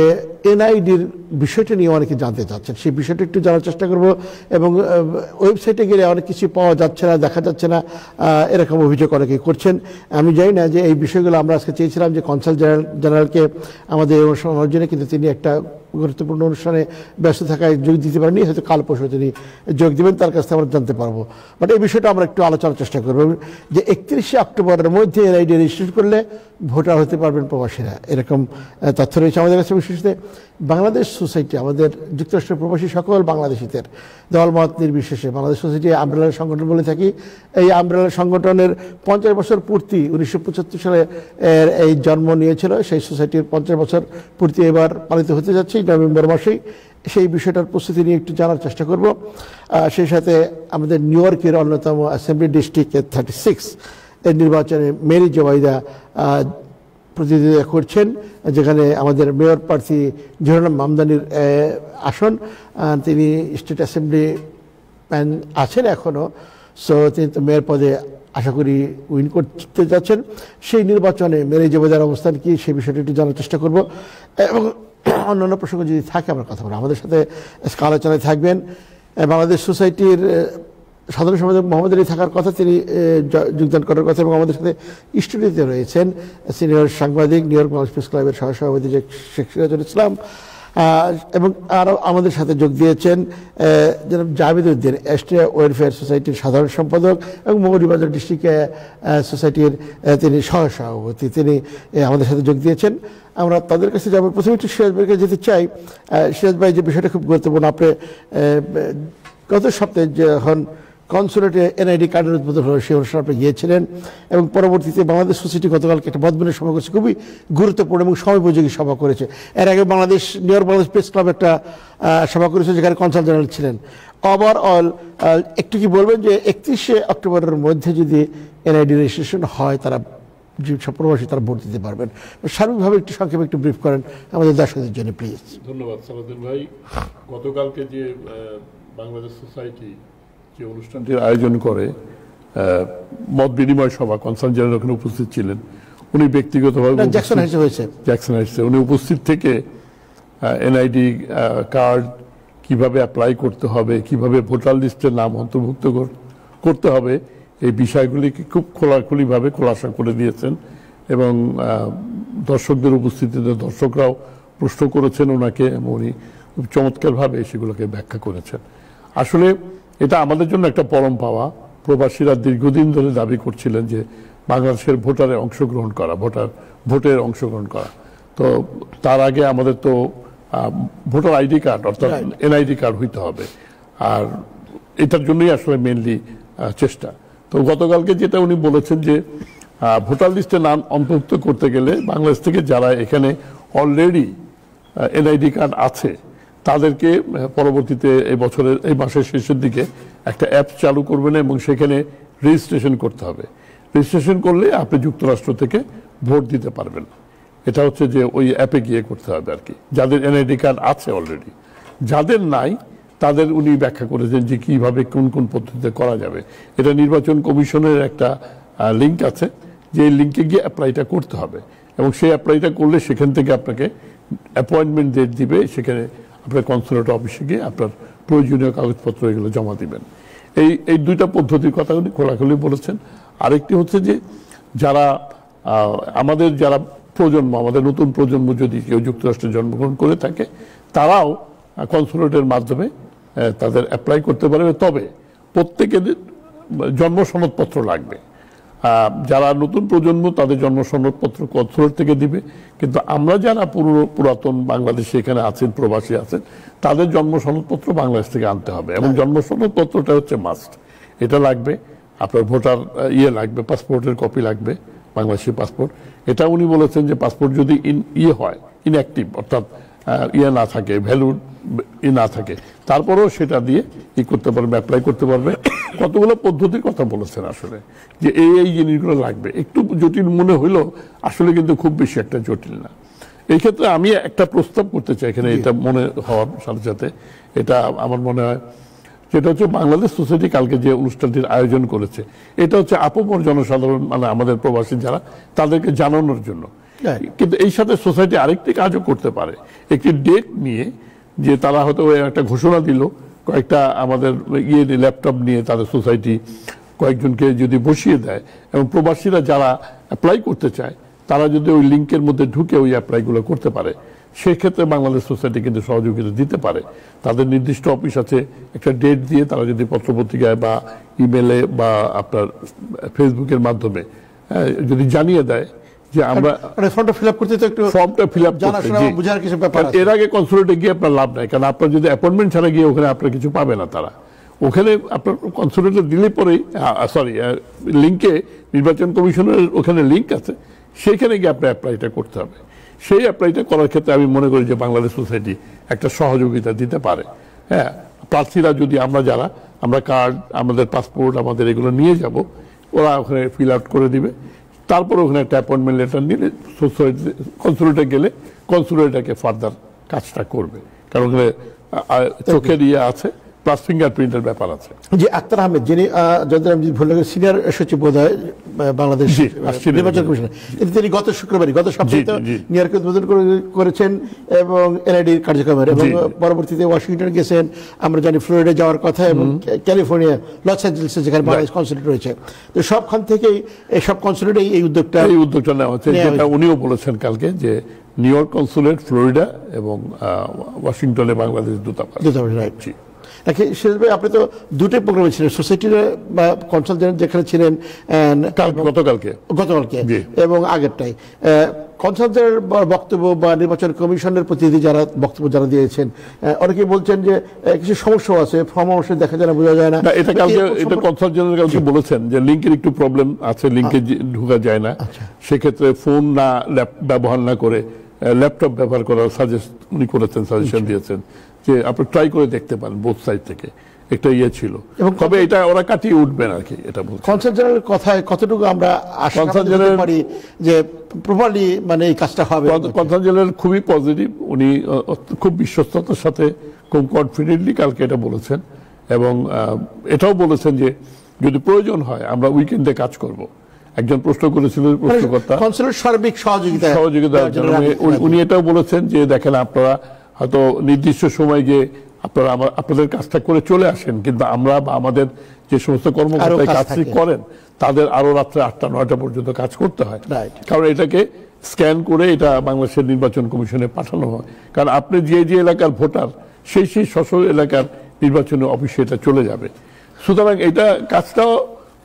এনআইডির বিষয়টা নিয়ে অনেকে জানতে চাচ্ছেন। সেই বিষয়টা একটু জানার চেষ্টা করব, এবং ওয়েবসাইটে গেলে অনেক কিছু পাওয়া যাচ্ছে না, দেখা যাচ্ছে না, এরকম অভিযোগ অনেকে করছেন। আমি জানি না যে এই বিষয়গুলো আমরা আজকে চেয়েছিলাম যে কনসাল জেনারেলকে আমাদের অনুষ্ঠান হওয়ার জন্য, কিন্তু তিনি একটা গুরুত্বপূর্ণ অনুষ্ঠানে ব্যস্ত থাকায় যোগ দিতে পারেনি, হয়তো কাল পরশু তিনি যোগ দেবেন, তার কাছ থেকে আমরা জানতে পারবো। বাট এই বিষয়টা আমরা একটু আলোচনার চেষ্টা করবো যে 31শে অক্টোবরের মধ্যে এনআইডি রেজিস্ট্রেশন করলে ভোটার হতে পারবেন প্রবাসীরা, এরকম তথ্য রয়েছে আমাদের কাছে। বিশেষত বাংলাদেশ সোসাইটি, আমাদের যুক্তরাষ্ট্রের প্রবাসী সকল বাংলাদেশিদের দলমত নির্বিশেষে বাংলাদেশ সোসাইটি আমব্রেলা সংগঠন বলে থাকি। এই আমব্রেলা সংগঠনের 50 বছর পূর্তি 1975 সালে এই জন্ম নিয়েছিল। সেই সোসাইটির 50 বছর পূর্তি এবার পালিত হতে যাচ্ছে নভেম্বর মাসেই। সেই বিষয়টার প্রস্তুতি নিয়ে একটু জানার চেষ্টা করব। সেই সাথে আমাদের নিউ ইয়র্কের অন্যতম অ্যাসেম্বলি ডিস্ট্রিক্টের 36 এর নির্বাচনে মেরি জোবাইদা প্রতিদ্বন্দ্বিতা করছেন, যেখানে আমাদের মেয়র প্রার্থী জোহরানা মামদানির আসন। তিনি স্টেট অ্যাসেম্বলি ম্যান আছেন এখনও, সো তিনি তো মেয়র পদে আশা করি উইন করতে যাচ্ছেন। সেই নির্বাচনে মেরি জোবাইদার অবস্থান কি, সেই বিষয়টি একটু জানার চেষ্টা করব, এবং অন্যান্য প্রসঙ্গ যদি থাকে আমরা কথা বলবো। আমাদের সাথে আলোচনায় থাকবেন বাংলাদেশ সোসাইটির সাধারণ সম্পাদক মোহাম্মদ আলী থাকার কথা, তিনি যোগদান করার কথা, এবং আমাদের সাথে স্টুডিওতে রয়েছেন সিনিয়র সাংবাদিক নিউ ইয়র্ক বাংলাদেশ প্রেস ক্লাবের সহসভাপতি শেখ সিরাজুল ইসলাম, এবং আরও আমাদের সাথে যোগ দিয়েছেন জনাব জাভেদ উদ্দিন, অস্ট্রিয়া ওয়েলফেয়ার সোসাইটির সাধারণ সম্পাদক এবং মৌলভীবাজার ডিস্ট্রিক্ট সোসাইটির তিনি সহসভাপতি, তিনি আমাদের সাথে যোগ দিয়েছেন। আমরা তাদের কাছে যাবো। প্রথমে একটু সিরাজ ভাইকে যেতে চাই। সিরাজ ভাই, যে বিষয়টা খুব গুরুত্বপূর্ণ, আপনি গত সপ্তাহে যখন কনসুলেটে এনআইডি কার্ডের উদ্বোধন হলো, সেই অনুষ্ঠানে আপনি গিয়েছিলেন, এবং পরবর্তীতে বাংলাদেশ সোসাইটি গতকালকে একটা বদমিনের সভা করেছে, খুবই গুরুত্বপূর্ণ এবং সময়োপযোগী সভা করেছে। এর আগে new York Bangladesh press club একটা সভা করেছে, যেখানে কনসাল জেনারেল ছিলেন। ওভারঅল একটু কি বলবেন যে 31শে অক্টোবরের মধ্যে যদি এনআইডি রেজিস্ট্রেশন হয়, তারা প্রবাসী তারা ভোট দিতে পারবেন? সার্বিকভাবে একটু সংক্ষেপে একটু ব্রিফ করেন আমাদের দর্শকদের জন্য প্লিজ। ধন্যবাদ সালাউদ্দিন ভাই। গতকালকে যে বাংলাদেশ সোসাইটি যে অনুষ্ঠানটির আয়োজন করে মত বিনিময় সভা, কনসাল জেনারেল ওখানে উপস্থিত ছিলেন। উনি ব্যক্তিগতভাবে জ্যাকসন হাইটসে উনি উপস্থিত থেকে এনআইডি কার্ড কিভাবে অ্যাপ্লাই করতে হবে, কিভাবে ভোটার লিস্টের নাম অন্তর্ভুক্ত করতে হবে, এই বিষয়গুলিকে খুব খোলাখুলিভাবে খোলাসা করে দিয়েছেন এবং দর্শকদের উপস্থিতিতে দর্শকরাও প্রশ্ন করেছেন ওনাকে এবং উনি খুব চমৎকারভাবে সেগুলোকে ব্যাখ্যা করেছেন। আসলে এটা আমাদের জন্য একটা পরম পাওয়া। প্রবাসীরা দীর্ঘদিন ধরে দাবি করছিলেন যে বাংলাদেশের ভোটের অংশগ্রহণ করা। তো তার আগে আমাদের তো ভোটার আইডি কার্ড অর্থাৎ এনআইডি কার্ড হইতে হবে, আর এটার জন্যই আসলে মেইনলি চেষ্টা। তো গতকালকে যেটা উনি বলেছেন যে ভোটার লিস্টে নাম অন্তর্ভুক্ত করতে গেলে বাংলাদেশ থেকে যারা এখানে অলরেডি এনআইডি কার্ড আছে তাদেরকে পরবর্তীতে এই মাসের শেষের দিকে একটা অ্যাপ চালু করবেন এবং সেখানে রেজিস্ট্রেশন করতে হবে। রেজিস্ট্রেশন করলে আপনি যুক্তরাষ্ট্র থেকে ভোট দিতে পারবেন। এটা হচ্ছে যে ওই অ্যাপে গিয়ে করতে হবে আর কি, যাদের এনআইডি কার্ড আছে অলরেডি। যাদের নাই তাদের উনি ব্যাখ্যা করেছেন যে কিভাবে কোন কোন পদ্ধতিতে করা যাবে। এটা নির্বাচন কমিশনের একটা লিঙ্ক আছে, যে লিঙ্কে গিয়ে অ্যাপ্লাইটা করতে হবে এবং সেই অ্যাপ্লাইটা করলে সেখান থেকে আপনাকে অ্যাপয়েন্টমেন্ট ডেট দিবে, সেখানে আপনার কনসুলেট অফিসে গিয়ে আপনার প্রয়োজনীয় কাগজপত্র এগুলো জমা দিবেন। এই দুইটা পদ্ধতির কথা উনি খোলাখুলি বলেছেন। আরেকটি হচ্ছে যে যারা আমাদের নতুন প্রজন্ম যদি কেউ যুক্তরাষ্ট্রে জন্মগ্রহণ করে থাকে তারাও কনসুলেটের মাধ্যমে তাদের অ্যাপ্লাই করতে পারবে, তবে প্রত্যেকের জন্ম সনদপত্র লাগবে। যারা নতুন প্রজন্ম তাদের জন্ম সনদপত্র কনসুলেট থেকে দিবে, কিন্তু আমরা যারা পুরাতন বাংলাদেশে এখানে আছেন, প্রবাসী আছেন, তাদের জন্ম সনদপত্র বাংলাদেশ থেকে আনতে হবে এবং জন্ম সনদপত্রটা হচ্ছে মাস্ট। এটা লাগবে, আপনার ভোটার লাগবে, পাসপোর্টের কপি লাগবে, বাংলাদেশি পাসপোর্ট। এটা উনি বলেছেন যে পাসপোর্ট যদি ইনঅ্যাক্টিভ অর্থাৎ না থাকে, ভ্যালু না থাকে, তারপরেও সেটা দিয়ে করতে পারবে, অ্যাপ্লাই করতে পারবে। কতগুলো পদ্ধতির কথা বলেছেন আসলে, যে এই জিনিসগুলো লাগবে। একটু জটিল মনে হইলেও আসলে কিন্তু খুব বেশি একটা জটিল না। এই ক্ষেত্রে আমি একটা প্রস্তাব করতে চাই এখানে, এটা মনে হওয়ার সাথে সাথে এটা আমার মনে হয় যেটা হচ্ছে বাংলাদেশ সোসাইটি কালকে যে অনুষ্ঠানটির আয়োজন করেছে, এটা হচ্ছে আপামর জনসাধারণ মানে আমাদের প্রবাসী যারা, তাদেরকে জানানোর জন্য। কিন্তু এই সাথে সোসাইটি আরেকটি কাজও করতে পারে, একটি ডেট নিয়ে, যে তারা হয়তো একটা ঘোষণা দিল, কয়েকটা আমাদের ল্যাপটপ নিয়ে তাদের সোসাইটি কয়েকজনকে যদি বসিয়ে দেয় এবং প্রবাসীরা যারা অ্যাপ্লাই করতে চায় তারা যদি ওই লিঙ্কের মধ্যে ঢুকে ওই অ্যাপ্লাইগুলো করতে পারে, সেক্ষেত্রে বাংলাদেশ সোসাইটি কিন্তু সহযোগিতা দিতে পারে। তাদের নির্দিষ্ট অফিস আছে, একটা ডেট দিয়ে তারা যদি পত্রপত্রিকায় বা ইমেলে বা আপনার ফেসবুকের মাধ্যমে যদি জানিয়ে দেয় যে আমরা ফর্মটা ফিল আপ করতে, তো একটু ফর্মটা ফিল আপ বোঝার কিছু ব্যাপার আছে। এর আগে কনসুলেটে গিয়ে আপনার লাভ নাই, কারণ আপনার যদি অ্যাপয়েন্টমেন্ট ছাড়া গিয়ে ওখানে আপনার কিছু পাবে না তারা। ওখানে আপনার কনসুলেটে দিলে পরেই লিঙ্কে নির্বাচন কমিশনের ওখানে লিঙ্ক আছে, সেইখানে গিয়ে আপনার অ্যাপ্লাইটা করতে হবে। সেই অ্যাপ্লাইটা করার ক্ষেত্রে আমি মনে করি যে বাংলাদেশ সোসাইটি একটা সহযোগিতা দিতে পারে। হ্যাঁ, প্রার্থীরা যদি আমরা কার্ড, আমাদের পাসপোর্ট, আমাদের এগুলো নিয়ে যাব, ওরা ওখানে ফিল আউট করে দিবে। তারপর ওখানে একটা অ্যাপয়েন্টমেন্ট লেটার নিলে কনসুলেটে গেলে কনসুলেটাকে ফার্দার কাজটা করবে, কারণ ওখানে চোখের আছে প্লাস ফিঙ্গারপ্রিন্টের ব্যাপার আছে। যে আক্তার আহমেদ, যিনি সিনিয়র সচিব বোধহয় বাংলাদেশ নির্বাচন কমিশনের, তিনি গত সপ্তাহে নিউ ইয়র্কে উদ্বোধন করেছেন এবং এনআইডির কার্যক্রমের, এবং পরবর্তীতে ওয়াশিংটন গেছেন, আমরা জানি ফ্লোরিডা যাওয়ার কথা, এবং ক্যালিফোর্নিয়া লস অ্যাঞ্জেলেসে যেখানে বাংলাদেশ কনসুলেট রয়েছে। তো সবখান থেকেই সব কনসুলেটেই এই উদ্যোগটা নেওয়া হচ্ছে, যেটা উনিও বলেছেন কালকে, যে নিউ ইয়র্ক কনসুলেট, ফ্লোরিডা এবং ওয়াশিংটনে বাংলাদেশ দূতাবাস। আপনি তো দুটোই প্রোগ্রামে ছিলেন, সোসাইটির বা কনসাল জেনারেল যেখানে ছিলেন গতকালকে এবং আগেরটাই। কনসাল জেনারেল বক্তব্য বা নির্বাচন কমিশনের প্রতিনিধি যারা বক্তব্য দিয়েছেন, অনেকেই বলছেন যে কিছু সমস্যা আছে, ফর্ম অবশ্যই দেখা যায় না, বোঝা যায় না। এটা কনসাল জেনারেল কালকে বলেছেন যে লিঙ্কের একটু প্রবলেম আছে, লিঙ্কে ঢোকা যায় না। সেক্ষেত্রে ফোন ব্যবহার না করে ল্যাপটপ ব্যবহার করার সাজেশন দিয়েছেন, যে আপনি ট্রাই করে দেখতে পারেন বোথ সাইড থেকে। একটা ছিল, তবে এটা ওরা কাটিয়ে উঠবেন আর কি। এটা কনসাল জেনারেল কথায় কতটুকু আমরা আশা করতে পারি যে প্রপারলি মানে এই কাজটা হবে? কনসাল জেনারেল খুবই পজিটিভ, উনি খুব বিশ্বস্ততার সাথে, খুব কনফিডেন্টলি কালকে এটা বলেছেন, এবং এটাও বলেছেন যে যদি প্রয়োজন হয় আমরা উইকেন্ডে কাজ করব। একজন প্রশ্ন করেছিল প্রশ্নকর্তা, কনসালের সার্বিক সহযোগিতা, উনি এটাও বলেছেন যে দেখেন, আপনারা হয়তো নির্দিষ্ট সময় গিয়ে আপনারা আপনাদের কাজটা করে চলে আসেন, কিন্তু আমরা বা আমাদের যে সমস্ত কর্মকর্তা কাজটি করেন তাদের আরো রাত্রে 8টা 9টা পর্যন্ত কাজ করতে হয়, কারণ এটাকে স্ক্যান করে এটা বাংলাদেশের নির্বাচন কমিশনে পাঠানো হয়। কারণ আপনি যে এলাকার ভোটার সেই স্বশল এলাকার নির্বাচনী অফিসে এটা চলে যাবে। সুতরাং এটা কাজটাও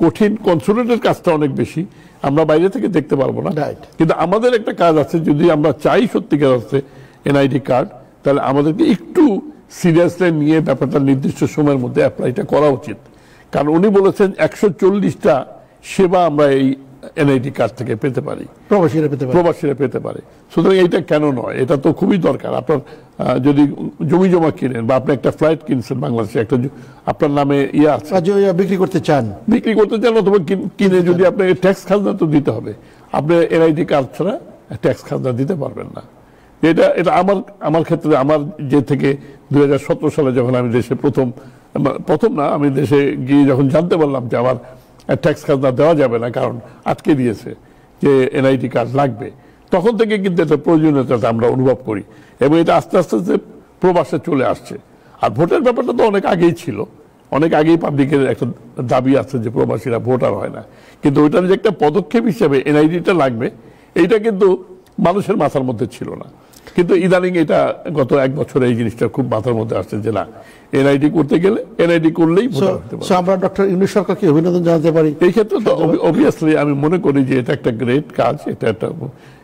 কঠিন, কনসোলেটের কাজটা অনেক বেশি, আমরা বাইরে থেকে দেখতে পারবো না। কিন্তু আমাদের একটা কাজ আছে, যদি আমরা চাই সত্যিকার অর্থে এনআইডি কার্ড, তাহলে আমাদেরকে একটু সিরিয়াসলি নিয়ে ব্যাপারটা নির্দিষ্ট সময়ের মধ্যে অ্যাপ্লাইটা করা উচিত। কারণ উনি বলেছেন 140টা সেবা আমরা এই এনআইডি কার্ড থেকে পেতে পারি, প্রবাসীরা পেতে পারে। সুতরাং এইটা কেন নয়, এটা তো খুবই দরকার। আপনার যদি জমি জমা কিনেন বা আপনি একটা ফ্ল্যাট কিনছেন বাংলাদেশে, একটা আপনার নামে আছে, বিক্রি করতে চান অথবা কিনে যদি আপনাকে ট্যাক্স খাজনা তো দিতে হবে, আপনি এনআইডি কার্ড ছাড়া ট্যাক্স খাজনা দিতে পারবেন না। এটা আমার ক্ষেত্রে, আমার যে থেকে 2017 সালে যখন আমি দেশে প্রথম না, আমি দেশে গিয়ে যখন জানতে পারলাম যে আমার ট্যাক্স খাজনা দেওয়া যাবে না কারণ আটকে দিয়েছে, যে এনআইডি কার্ড লাগবে, তখন থেকে কিন্তু এটা প্রয়োজনীয়তাটা আমরা অনুভব করি এবং এটা আস্তে আস্তে প্রবাসে চলে আসছে। আর ভোটের ব্যাপারটা তো অনেক আগেই ছিল, অনেক আগেই পাবলিকের একটা দাবি আছে যে প্রবাসীরা ভোটার হয় না, কিন্তু ওইটার যে একটা পদক্ষেপ হিসেবে এনআইডিটা লাগবে, এইটা কিন্তু মানুষের মাথার মধ্যে ছিল না। কিন্তু ইদানিং এটা গত 1 বছরে এই জিনিসটা খুব মাথার মধ্যে আসছে যে না, এনআইডি করতে গেলে এনআইডি করলেই ভোটার হতে পারে। আমরা ডক্টর ইউনূস সরকারকে অভিনন্দন জানাতে পারি এই ক্ষেত্রে। তো অবভিয়াসলি আমি মনে করি যে এটা একটা গ্রেট কাজ, এটা একটা,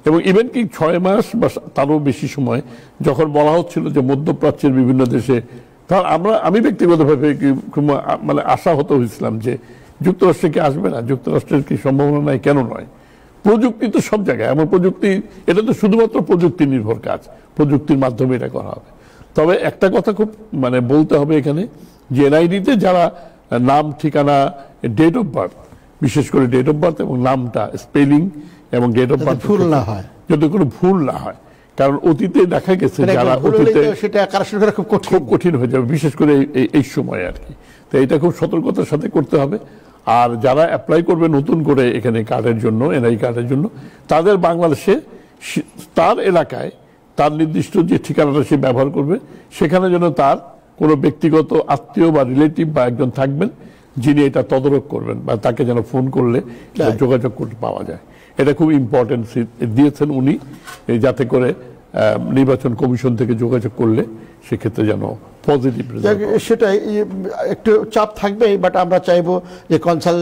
এবং ইভেন কি 6 মাস বা তারও বেশি সময় যখন বলা হচ্ছিল যে মধ্যপ্রাচ্যের বিভিন্ন দেশে, তার আমি ব্যক্তিগতভাবে মানে আশাহত হয়েছিলাম যে যুক্তরাষ্ট্রে কি আসবে না, যুক্তরাষ্ট্রের কি সম্ভাবনা নাই, কেন নয়? প্রযুক্তি তো সব জায়গায়, এমন প্রযুক্তি, এটা তো শুধুমাত্র প্রযুক্তি নির্ভর কাজ, প্রযুক্তির মাধ্যমে এটা করা হবে। তবে একটা কথা খুব মানে বলতে হবে এখানে, যে এনআইডিতে যারা নাম, ঠিকানা, ডেট অফ বার্থ, বিশেষ করে ডেট অফ বার্থ এবং নামটা স্পেলিং এবং ডেট অফ বার্থ ভুল না হয়, যদি কোনো ভুল না হয়, কারণ অতীতে দেখা গেছে যারা অতীতে সেটা কারেকশন করা খুব কঠিন হয়ে যাবে, বিশেষ করে এই সময় আর কি। তো এটা খুব সতর্কতার সাথে করতে হবে। আর যারা অ্যাপ্লাই করবে নতুন করে এখানে কার্ডের জন্য, এনআই কার্ডের জন্য, তাদের বাংলাদেশে তার এলাকায় তার নির্দিষ্ট যে ঠিকানাটা সে ব্যবহার করবে, সেখানে যেন তার কোনো ব্যক্তিগত আত্মীয় বা রিলেটিভ বা একজন থাকবেন যিনি এটা তদারক করবেন, বা তাকে যেন ফোন করলে যোগাযোগ করতে পাওয়া যায়। এটা খুব ইম্পর্টেন্ট দিয়েছেন উনি, যাতে করে নির্বাচন কমিশন থেকে যোগাযোগ করলে সেক্ষেত্রে যেন পজিটিভ রেজাল্ট। সেটাই একটু চাপ থাকবেই, বাট আমরা চাইবো যে কনসাল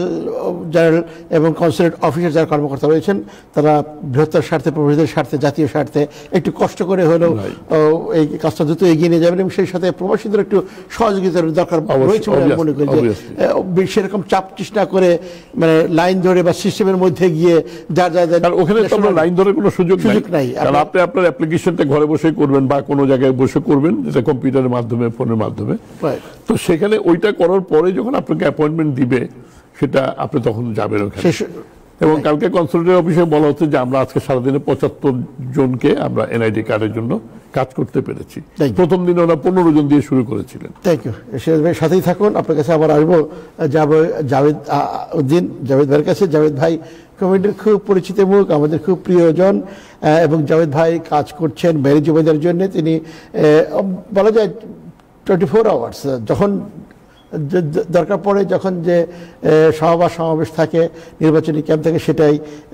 জেনারেল এবং কনসুলেট অফিসের যারা কর্মকর্তা রয়েছেন তারা বৃহত্তর স্বার্থে, প্রবাসীদের স্বার্থে, জাতীয় স্বার্থে একটু কষ্ট করে হলেও এই কাজটা দ্রুত এগিয়ে নিয়ে যাবেন এবং সেই সাথে প্রবাসীদের একটু সহযোগিতার দরকার রয়েছে বলে আমি মনে করি। যে সেরকম চাপ চেষ্টা করে মানে লাইন ধরে বা সিস্টেমের মধ্যে গিয়ে ওখানে লাইন ধরে কোনো সুযোগ নাই। আপনি আপনার অ্যাপ্লিকেশনটা ঘরে বসে করবেন বা কোনো জায়গায় বসে করবেন, যেটা কম্পিউটারের মাধ্যমে, ফোনের মাধ্যমে। তো সেখানে ওইটা করার পরে যখন আপনাকে অ্যাপয়েন্টমেন্ট দিবে, সেটা আপনি তখন যাবেন ওখানে। এবং কালকে কনসালটেন্ট অফিসে বলা হচ্ছে যে আমরা আজকে সারাদিনে 75 জনকে আমরা এনআইডি কার্ডের জন্য কাজ করতে পেরেছি। প্রথম দিনে ওরা 15 জন দিয়ে শুরু করেছিলেন। Thank you. সিরাজ ভাই সাথেই থাকুন, আপনার কাছে আবার আসবো জাভেদ উদ্দিন, জাভেদ ভাইয়ের কাছে। জাভেদ ভাই কমিটির খুব পরিচিত মুখ, আমাদের খুব প্রিয়জন, এবং জাভেদ ভাই কাজ করছেন মেরি জুবেদার জন্য। তিনি বলা যায় 24 আওয়ার্স যখন দরকার পড়ে, যখন যে সমাবেশ থাকে, নির্বাচনী ক্যাম্প থাকে,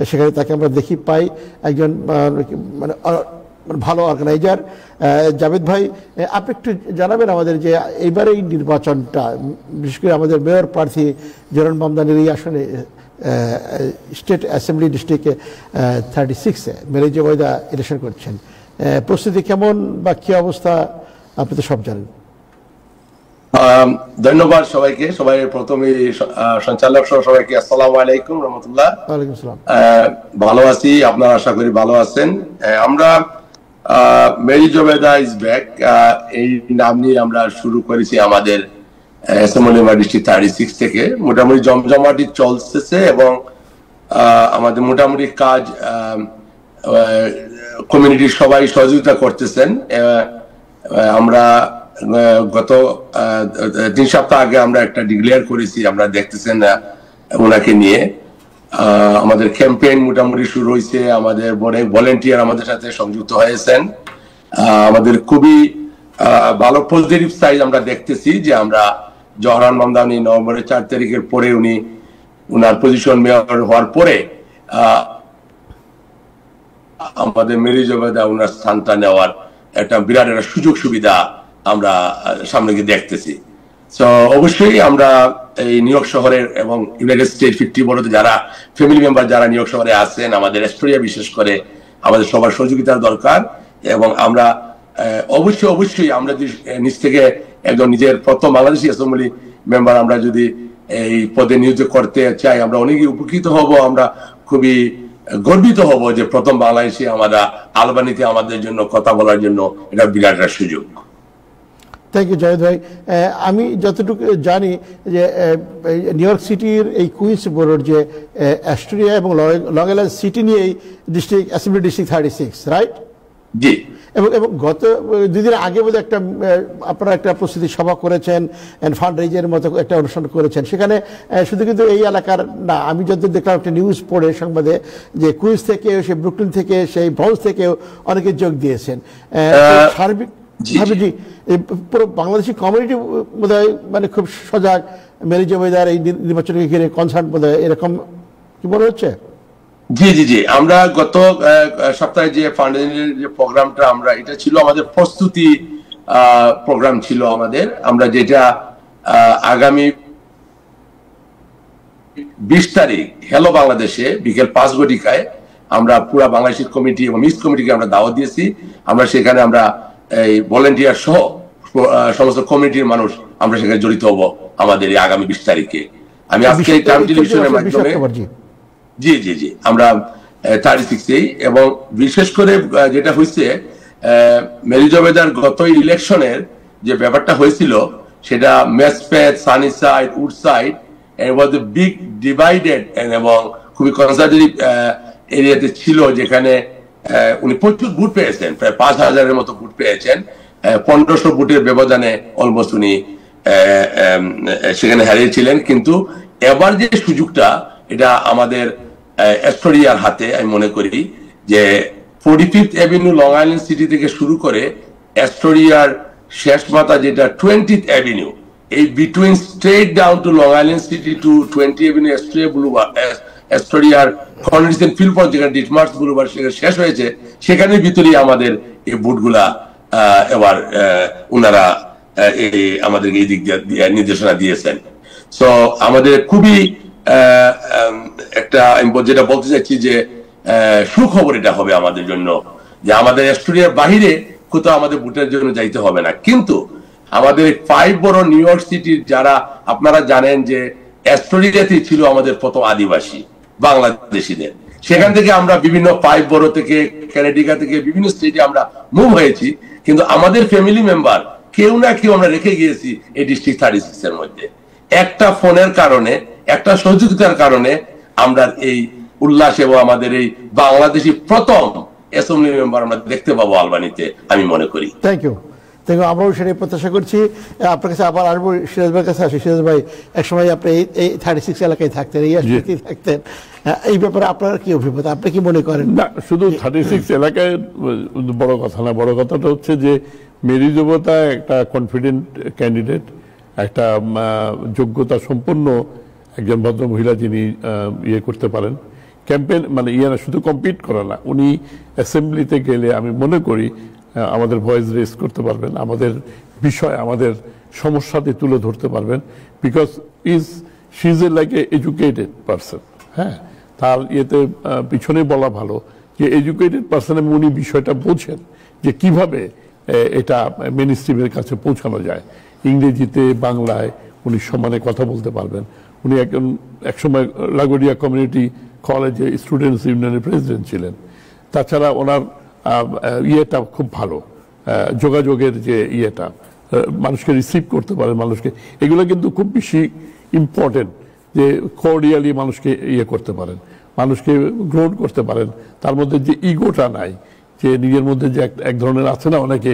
সেখানে তাকে আমরা দেখি পাই। একজন মানে ভালো অর্গানাইজার। জাভেদ ভাই, আপনি একটু জানাবেন আমাদের যে এইবার এই নির্বাচনটা, বিশেষ করে আমাদের মেয়র প্রার্থী জোরান মামদানির এই আসনে স্টেট অ্যাসেম্বলি ডিস্ট্রিক্টে 36-এ মেরি জুবেদা ইলেকশন করছেন, প্রস্তুতি কেমন বা কি অবস্থা আপনি তো সব জানেন। ধন্যবাদ সবাইকে। সবাই প্রথমে সঞ্চালক সহ সবাইকে আসসালামু আলাইকুম রহমতুল্লাহ। ওয়ালাইকুম আসসালাম। ভালো আছি, আপনারা আশা করি ভালো আছেন। আমরা মেরি জুবেদা ইজ ব্যাক, এই নাম নিয়ে আমরা শুরু করেছি আমাদের অ্যাসেম্বলি ডিস্ট্রিক্ট 36 থেকে। মোটামুটি জমজমাটি চলতেছে এবং আমাদের মোটামুটি কাজ কমিউনিটির সবাই সহযোগিতা করতেছেন। আমরা গত 3 সপ্তাহ আগে আমরা একটা ডিক্লেয়ার করেছি, আমরা দেখতেছেন ওনাকে নিয়ে। আমাদের ক্যাম্পেইন মোটামুটি শুরু হয়েছে, আমাদের অনেক ভলেন্টিয়ার আমাদের সাথে সংযুক্ত হয়েছেন। আমাদের খুবই ভালো পজিটিভ সাইড আমরা দেখতেছি যে আমরা জহরান মামদানি নভেম্বরের 4 তারিখের পরে উনার পজিশন মেয়র হওয়ার পরে আমাদের মেরি জবেদা উনার স্থানটা নেওয়ার একটা বিরাট একটা সুযোগ সুবিধা আমরা সামনে গিয়ে দেখতেছি। তো অবশ্যই আমরা এই নিউ ইয়র্ক শহরের এবং ইউনাইটেড স্টেট 50 বড়তে যারা ফ্যামিলি মেম্বার যারা নিউ ইয়র্ক শহরে আছেন, আমাদের অ্যাস্টোরিয়া বিশেষ করে আমাদের সবার সহযোগিতার দরকার। এবং আমরা অবশ্যই আমরা যদি নিজ থেকে একজন নিজের প্রথম বাংলাদেশি অ্যাসেম্বলি মেম্বার আমরা যদি এই পদে নিয়োজিত করতে চাই, আমরা অনেকই উপকৃত হব, আমরা খুবই গর্বিত হব যে প্রথম বাংলাদেশি আমরা আলবানিতে আমাদের জন্য কথা বলার জন্য এটা বিরাট একটা সুযোগ। থ্যাংক ইউ জাহিদ ভাই। আমি যতটুকু জানি যে নিউ ইয়র্ক সিটির এই কুইন্স বোরোর যে অ্যাস্টোরিয়া এবং লং আইল্যান্ড সিটি নিয়ে এই ডিস্ট্রিক্ট অ্যাসেম্বলি ডিস্ট্রিক্ট 36, রাইট? জি। এবং গত 2 দিন আগে বোধহয় আপনারা একটা প্রস্তুতি সভা করেছেন, ফান্ড রেজের মতো একটা অনুষ্ঠান করেছেন। সেখানে শুধু কিন্তু এই এলাকার না, আমি যত দেখলাম একটা নিউজ পড়ে সংবাদে যে কুইন্স থেকে, সে ব্রুকলিন থেকে, সেই ব্রঞ্জ থেকেও অনেকে যোগ দিয়েছেন। সার্বিক জি, পুরো বাংলাদেশি কমিউনিটি বোধহয় মানে খুব সজাগ মেরি জবেদার এই নির্বাচনকে ঘিরে কনসার্ন বোধহয়, এরকম কি মনে হচ্ছে? জি, আমরা গত সপ্তাহে যে ফান্ডেশনের যে প্রোগ্রামটা আমরা এটা ছিল আমাদের প্রস্তুতি প্রোগ্রাম ছিল আমাদের, আমরা যেটা আগামী 20 তারিখ হ্যালো বাংলাদেশে বিকেল 5 ঘটিকায় আমরা পুরা বাংলাদেশি কমিটি এবং মিক্স কমিটিকে আমরা দাওয়াত দিয়েছি। আমরা সেখানে আমরা এই ভলেন্টিয়ার সহ সমস্ত কমিটির মানুষ আমরা সেখানে জড়িত হব আমাদের এই আগামী 20 তারিখে। আমি আজকে টাইম টেলিভিশনের মাধ্যমে জি আমরা 36 এবং বিশেষ করে যেটা হয়েছে মেরি জবেদার গত ইলেকশনের যে ব্যাপারটা হয়েছিল সেটা Maspeth, Sunnyside, Woodside was a big divided এবং খুবই কনজারভেটিভ এরিয়াতে ছিল, যেখানে উনি প্রচুর ভোট পেয়েছেন, প্রায় 5000-এর মতো ভোট পেয়েছেন। 1500 ভোটের ব্যবধানে অলমোস্ট উনি সেখানে হারিয়েছিলেন। কিন্তু এবার যে সুযোগটা এটা আমাদের অ্যাস্টোরিয়ার হাতে, আমি মনে করি যে 45th avenue long Island city থেকে শুরু করে অ্যাস্টোরিয়ার শেষ মাথা যেটা 20th অ্যাভিনিউ, এই between straight down to Long Island City to 20 avenue Astoria boulevard, অ্যাস্টোরিয়ার কন্ডিশন ফিল পয়েন্ট যেখানে ডিটমার্স বুলুভার্ড সেখানে শেষ হয়েছে, সেখানের ভিতরেই আমাদের এই বুটগুলা এবার ওনারা আমাদেরকে এই দিক দিয়ে নির্দেশনা দিয়েছেন। সো আমাদের খুবই একটা যেটা বলতে চাচ্ছি যে সুখবর এটা হবে আমাদের জন্য, যে আমাদের অ্যাস্টোরিয়ার বাহিরে কোথাও আমাদের ভোটের জন্য যাইতে হবে না। কিন্তু আমাদের 5 বড় নিউ ইয়র্ক সিটির যারা, আপনারা জানেন যে অ্যাস্টোরিয়াতেই ছিল আমাদের প্রথম আদিবাসী বাংলাদেশিদের, সেখান থেকে আমরা বিভিন্ন 5 বড় থেকে, ক্যানেডিকা থেকে বিভিন্ন স্টেটে আমরা মুভ হয়েছি, কিন্তু আমাদের ফ্যামিলি মেম্বার কেউ না কেউ আমরা রেখে গিয়েছি এই ডিস্ট্রিক্ট 36 এর মধ্যে। একটা ফোনের কারণে, একটা সহযোগিতার কারণে আমরা এই উল্লাস এবং আমাদের এই বাংলাদেশি প্রথম অ্যাসেম্বলি মেম্বার আমরা দেখতে পাবো আলবানিতে, আমি মনে করি। Thank you. আমরাও সেটাই প্রত্যাশা করছি। আপনার কাছে আবার আসবো, সিরাজ ভাইয়ের কাছে আসি। সিরাজ ভাই, একসময় আপনি এই 36 এলাকায় থাকতেন, এই এলাকায় থাকতেন, এই ব্যাপারে আপনার কি অভিজ্ঞতা, আপনি কি মনে করেন? না, শুধু 36 এলাকায় বড় কথা না, বড় কথাটা হচ্ছে যে মেরি জবেদা একটা কনফিডেন্ট ক্যান্ডিডেট, একটা যোগ্যতা সম্পন্ন একজন ভদ্র মহিলা, যিনি ইয়ে করতে পারেন ক্যাম্পেইন, মানে না শুধু কম্পিট করা না, উনি অ্যাসেম্বলিতে গেলে আমি মনে করি আমাদের ভয়েস রেজ করতে পারবেন, আমাদের বিষয়, আমাদের সমস্যাতে তুলে ধরতে পারবেন, because she is like a educated person. হ্যাঁ, তার ইয়েতে পিছনে বলা ভালো যে এডুকেটেড পারসন, এবং উনি বিষয়টা বোঝেন যে কিভাবে এটা মেইন স্ট্রিমের কাছে পৌঁছানো যায়। ইংরেজিতে, বাংলায় উনি সমানে কথা বলতে পারবেন। উনি একসময় লাগোরিয়া কমিউনিটি কলেজে স্টুডেন্টস ইউনিয়নের প্রেসিডেন্ট ছিলেন। তাছাড়া ওনার ইয়েটা খুব ভালো, যোগাযোগের যে ইয়েটা, মানুষকে রিসিভ করতে পারেন, মানুষকে, এগুলো কিন্তু খুব বেশি ইম্পর্টেন্ট, যে কর্ডিয়ালি মানুষকে ইয়ে করতে পারেন, মানুষকে গ্রহণ করতে পারেন। তার মধ্যে যে ইগোটা নাই, যে নিজের মধ্যে যে এক ধরনের আছে না অনেকে,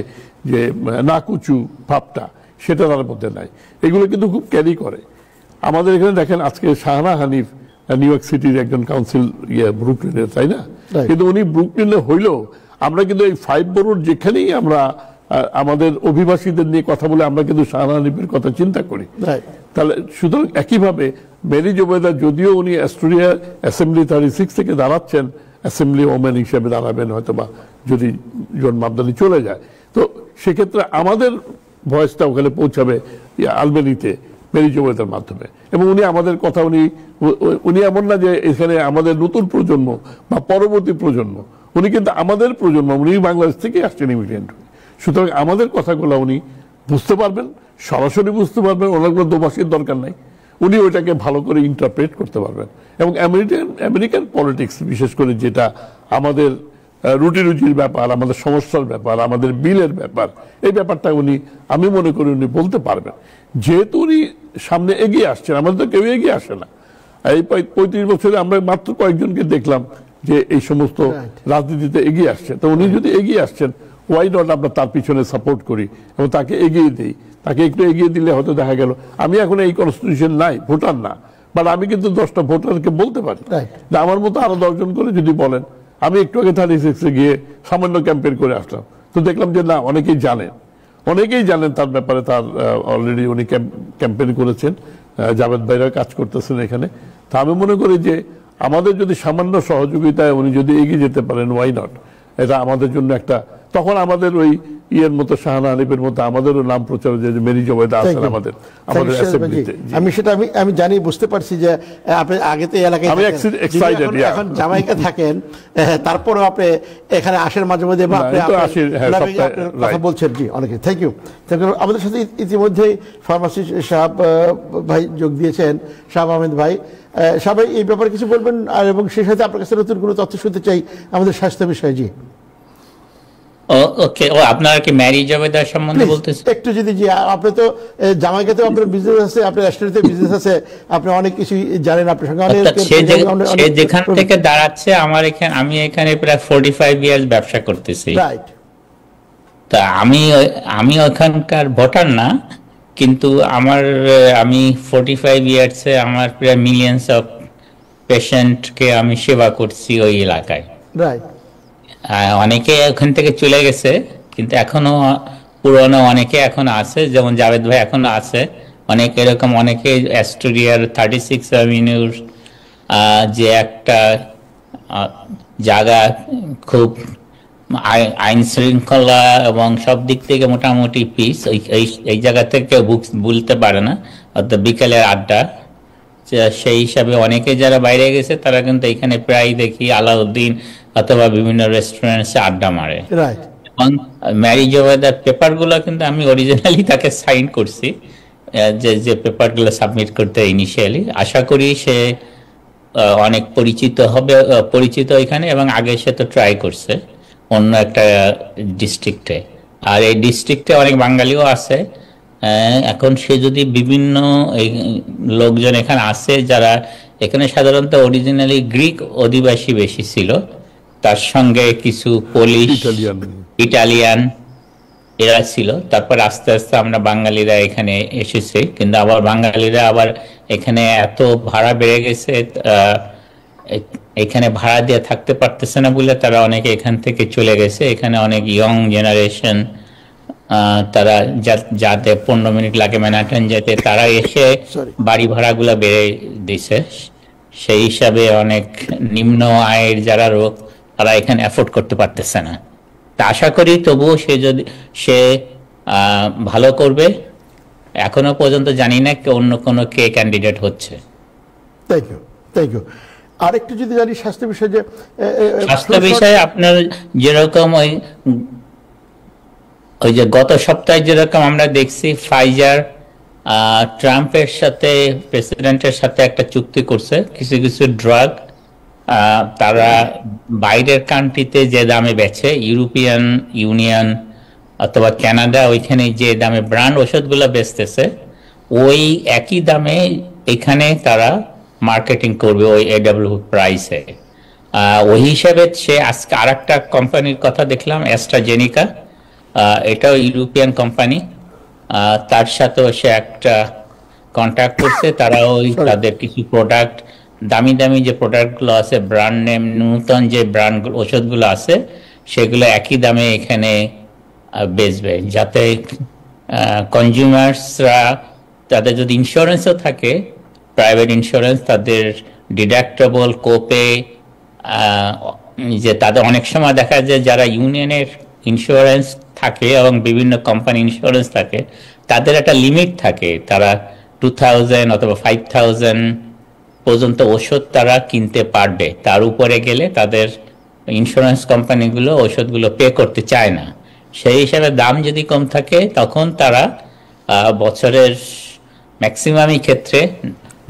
যে নাকুচু ভাবটা, সেটা তার মধ্যে নাই। এগুলো কিন্তু খুব ক্যারি করে। আমাদের এখানে দেখেন আজকে শাহানা হানিফ নিউ ইয়র্ক সিটির একজন কাউন্সিল ব্রুকলিনের, তাই না? কিন্তু উনি ব্রুকলিনে হইলেও আমরা কিন্তু এই 5 বরোর যেখানেই আমরা আমাদের অভিবাসীদের নিয়ে কথা বলে আমরা কিন্তু শাহানা হানিফের কথা চিন্তা করি। তাহলে সুতরাং একইভাবে মেরি জুবেইদা যদিও উনি অ্যাস্টোরিয়া অ্যাসেম্বলি 36 থেকে দাঁড়াচ্ছেন, অ্যাসেম্বলি ওমেন হিসেবে দাঁড়াবেন হয়তো, বা যদি জন মাবদানি চলে যায়, তো সেক্ষেত্রে আমাদের ভয়েসটা ওখানে পৌঁছাবে আলবেনিতে মেরি জুবেইদার মাধ্যমে। এবং উনি আমাদের কথা উনি এমন না যে এখানে আমাদের নতুন প্রজন্ম বা পরবর্তী প্রজন্ম, উনি কিন্তু আমাদের প্রজন্ম, উনি বাংলাদেশ থেকে আসছেন ইমিগ্রেন্ট। সুতরাং আমাদের কথাগুলো উনি বুঝতে পারবেন, সরাসরি বুঝতে পারবেন, ওনার কোনো দোভাষীর দরকার নাই, উনি ওইটাকে ভালো করে ইন্টারপ্রেট করতে পারবেন। এবং আমেরিকান পলিটিক্স বিশেষ করে যেটা আমাদের রুটি রুজির ব্যাপার, আমাদের সমস্যার ব্যাপার, আমাদের বিলের ব্যাপার, এই ব্যাপারটা উনি, আমি মনে করি উনি বলতে পারবেন। যেহেতু উনি সামনে এগিয়ে আসছেন, আমাদের তো কেউ এগিয়ে আসে না। এই 35 বছরে আমরা মাত্র কয়েকজনকে দেখলাম যে এই সমস্ত রাজনীতিতে এগিয়ে আসছেন। তো উনি যদি এগিয়ে আসছেন, ওয়াই নট আমরা তার পিছনে সাপোর্ট করি এবং তাকে এগিয়ে দিই। তাকে একটু এগিয়ে দিলে হয়তো দেখা গেল আমি এখন এই কনস্টিটিউশন নাই, ভোটার না, বাট আমি কিন্তু 10টা ভোটারকে বলতে পারি যে আমার মতো আরো 10 জন করে যদি বলেন। আমি একটু আগে 36 গিয়ে সামান্য ক্যাম্পেইন করে আসলাম, তো দেখলাম যে না, অনেকেই জানেন তার ব্যাপারে, তার অলরেডি উনি ক্যাম্পেইন করেছেন, জাভেদ ভাইরা কাজ করতেছেন এখানে। তা আমি মনে করি যে আমাদের যদি সামান্য সহযোগিতায় উনি যদি এগিয়ে যেতে পারেন, ওয়াই নট, এটা আমাদের জন্য একটা, তখন আমাদের ওই ইয়ের মতো, শাহানা হানিফের মতো আমাদেরও নাম প্রচার, যে মেরি জুবেইদা আছেন আমাদের অ্যাসেম্বলিতে। আমি জানি, বুঝতে পারছি যে আপনি আগে তো এই এলাকায়, আমি এক্সাইটেড, এখন জামাইকা থাকেন, তারপরেও আপনি এখানে আসেন মাঝে মাঝে, কথা বলছেন। জি, অনেকে থ্যাংক ইউ। আমাদের সাথে ইতিমধ্যেই ফার্মাসিস্ট সাহেব ভাই যোগ দিয়েছেন, শাহ আহমেদ ভাই। শাহ ভাই, এই ব্যাপারে কিছু বলবেন? আর এবং সেই সাথে আপনার কাছে নতুন কোনো তথ্য শুনতে চাই আমাদের স্বাস্থ্য বিষয়ে। জি, ওকে। আপনারা কি ম্যারি জুবেইদার সম্বন্ধে বলতেছেন একটু যদি? জি, আপনি তো জামাইকাতেও আপনার বিজনেস আছে, আপনার রেস্টুরেন্টে বিজনেস আছে, আপনি অনেক কিছু জানেন, আপনার সঙ্গে সে যেখান থেকে দাঁড়াচ্ছে, আমি এখানে প্রায় 45 ইয়ার্স ব্যবসা করতেছি। রাইট। তা আমি ওখানকার ভোটার না, কিন্তু আমি 45 ইয়ার্সে আমার প্রায় মিলিয়ন্স অফ পেশেন্টকে আমি সেবা করছি ওই এলাকায়। রাইট। অনেকে ওখান থেকে চলে গেছে, কিন্তু এখনো পুরনো অনেকে এখন আছে, যেমন জাভেদ ভাই এখনো আছে। অনেক এরকম অনেকে অ্যাস্টোরিয়ার 36 অ্যাভিনিউর যে একটা জায়গা, খুব আইন শৃঙ্খলা এবং সব দিক থেকে মোটামুটি পিস, এই জায়গা থেকে ভুলতে পারে না, অর্থাৎ বিকেলের আড্ডা। সেই হিসাবে অনেকে যারা বাইরে গেছে তারা কিন্তু এখানে প্রায় দেখি আলাউদ্দিন অথবা বিভিন্ন রেস্টুরেন্টসে আড্ডা মারে। এবং ম্যারি জুবেইদার পেপারগুলো কিন্তু আমি অরিজিনালি তাকে সাইন করছি, যে পেপারগুলো সাবমিট করতে ইনিশিয়ালি। আশা করি সে অনেক পরিচিত এখানে, এবং আগে সে তো ট্রাই করছে অন্য একটা ডিস্ট্রিক্টে, আর এই ডিস্ট্রিক্টে অনেক বাঙালিও আছে। এখন সে যদি বিভিন্ন লোকজন এখানে আছে, যারা এখানে সাধারণত অরিজিনালি গ্রিক অধিবাসী বেশি ছিল, তার সঙ্গে কিছু পোলিশ, ইটালিয়ান এরা ছিল। তারপর আস্তে আস্তে আমরা বাঙালিরা এখানে এসেছি, কিন্তু আবার বাঙালিরা আবার এখানে এত ভাড়া বেড়ে গেছে, এখানে ভাড়া দিয়ে থাকতে পারতেছে না বলে তারা অনেকে এখান থেকে চলে গেছে। এখানে অনেক ইয়ং জেনারেশন, তারা যাতে 15 মিনিট লাগে ম্যানহাটন যেতে, তারা এসে বাড়ি ভাড়াগুলো বেড়ে দিছে। সেই হিসাবে অনেক নিম্ন আয়ের যারা লোক, তারা এখানে অ্যাফোর্ড করতে পারতেছে না। তা আশা করি তবুও সে ভালো করবে। এখনো পর্যন্ত জানি না অন্য কোনো কে ক্যান্ডিডেট হচ্ছে। Thank you. আর একটু যদি জানি স্বাস্থ্য বিষয়ে, যে স্বাস্থ্য বিষয়ে আপনার যেরকম ওই যে গত সপ্তাহে যেরকম আমরা দেখছি, ফাইজার ট্রাম্পের সাথে, প্রেসিডেন্টের সাথে একটা চুক্তি করছে, কিছু কিছু ড্রাগ তারা বাইরের কান্ট্রিতে যে দামে বেচে, ইউরোপিয়ান ইউনিয়ন অথবা কানাডা, ওইখানে যে দামে ব্র্যান্ড ওষুধগুলো বেচতেছে, ওই একই দামে এখানে তারা মার্কেটিং করবে ওই AW প্রাইসে। ওই হিসাবে সে আজকে আর একটা কোম্পানির কথা দেখলাম, অ্যাস্ট্রাজেনিকা, এটাও ইউরোপিয়ান কোম্পানি, তার সাথেও সে একটা কন্ট্যাক্ট করছে। তারা ওই তাদের কিছু প্রোডাক্ট, দামি দামি যে প্রোডাক্টগুলো আছে, ব্র্যান্ড নেম নূতন যে ব্র্যান্ড ওষুধগুলো আছে, সেগুলো একই দামে এখানে বেচবে, যাতে কনজিউমার্সরা তাদের যদি ইন্স্যুরেন্সও থাকে, প্রাইভেট ইন্স্যুরেন্স, তাদের ডিডাক্টেবল, কোপে, যে তাদের অনেক সময় দেখা যায় যারা ইউনিয়নের ইন্স্যুরেন্স থাকে এবং বিভিন্ন কোম্পানি ইন্স্যুরেন্স থাকে, তাদের একটা লিমিট থাকে, তারা 2000 অথবা 5000 পর্যন্ত ওষুধ তারা কিনতে পারবে, তার উপরে গেলে তাদের ইন্স্যুরেন্স কোম্পানিগুলো ওষুধগুলো পে করতে চায় না। সেই হিসাবে দাম যদি কম থাকে তখন তারা বছরের ম্যাক্সিমামই ক্ষেত্রে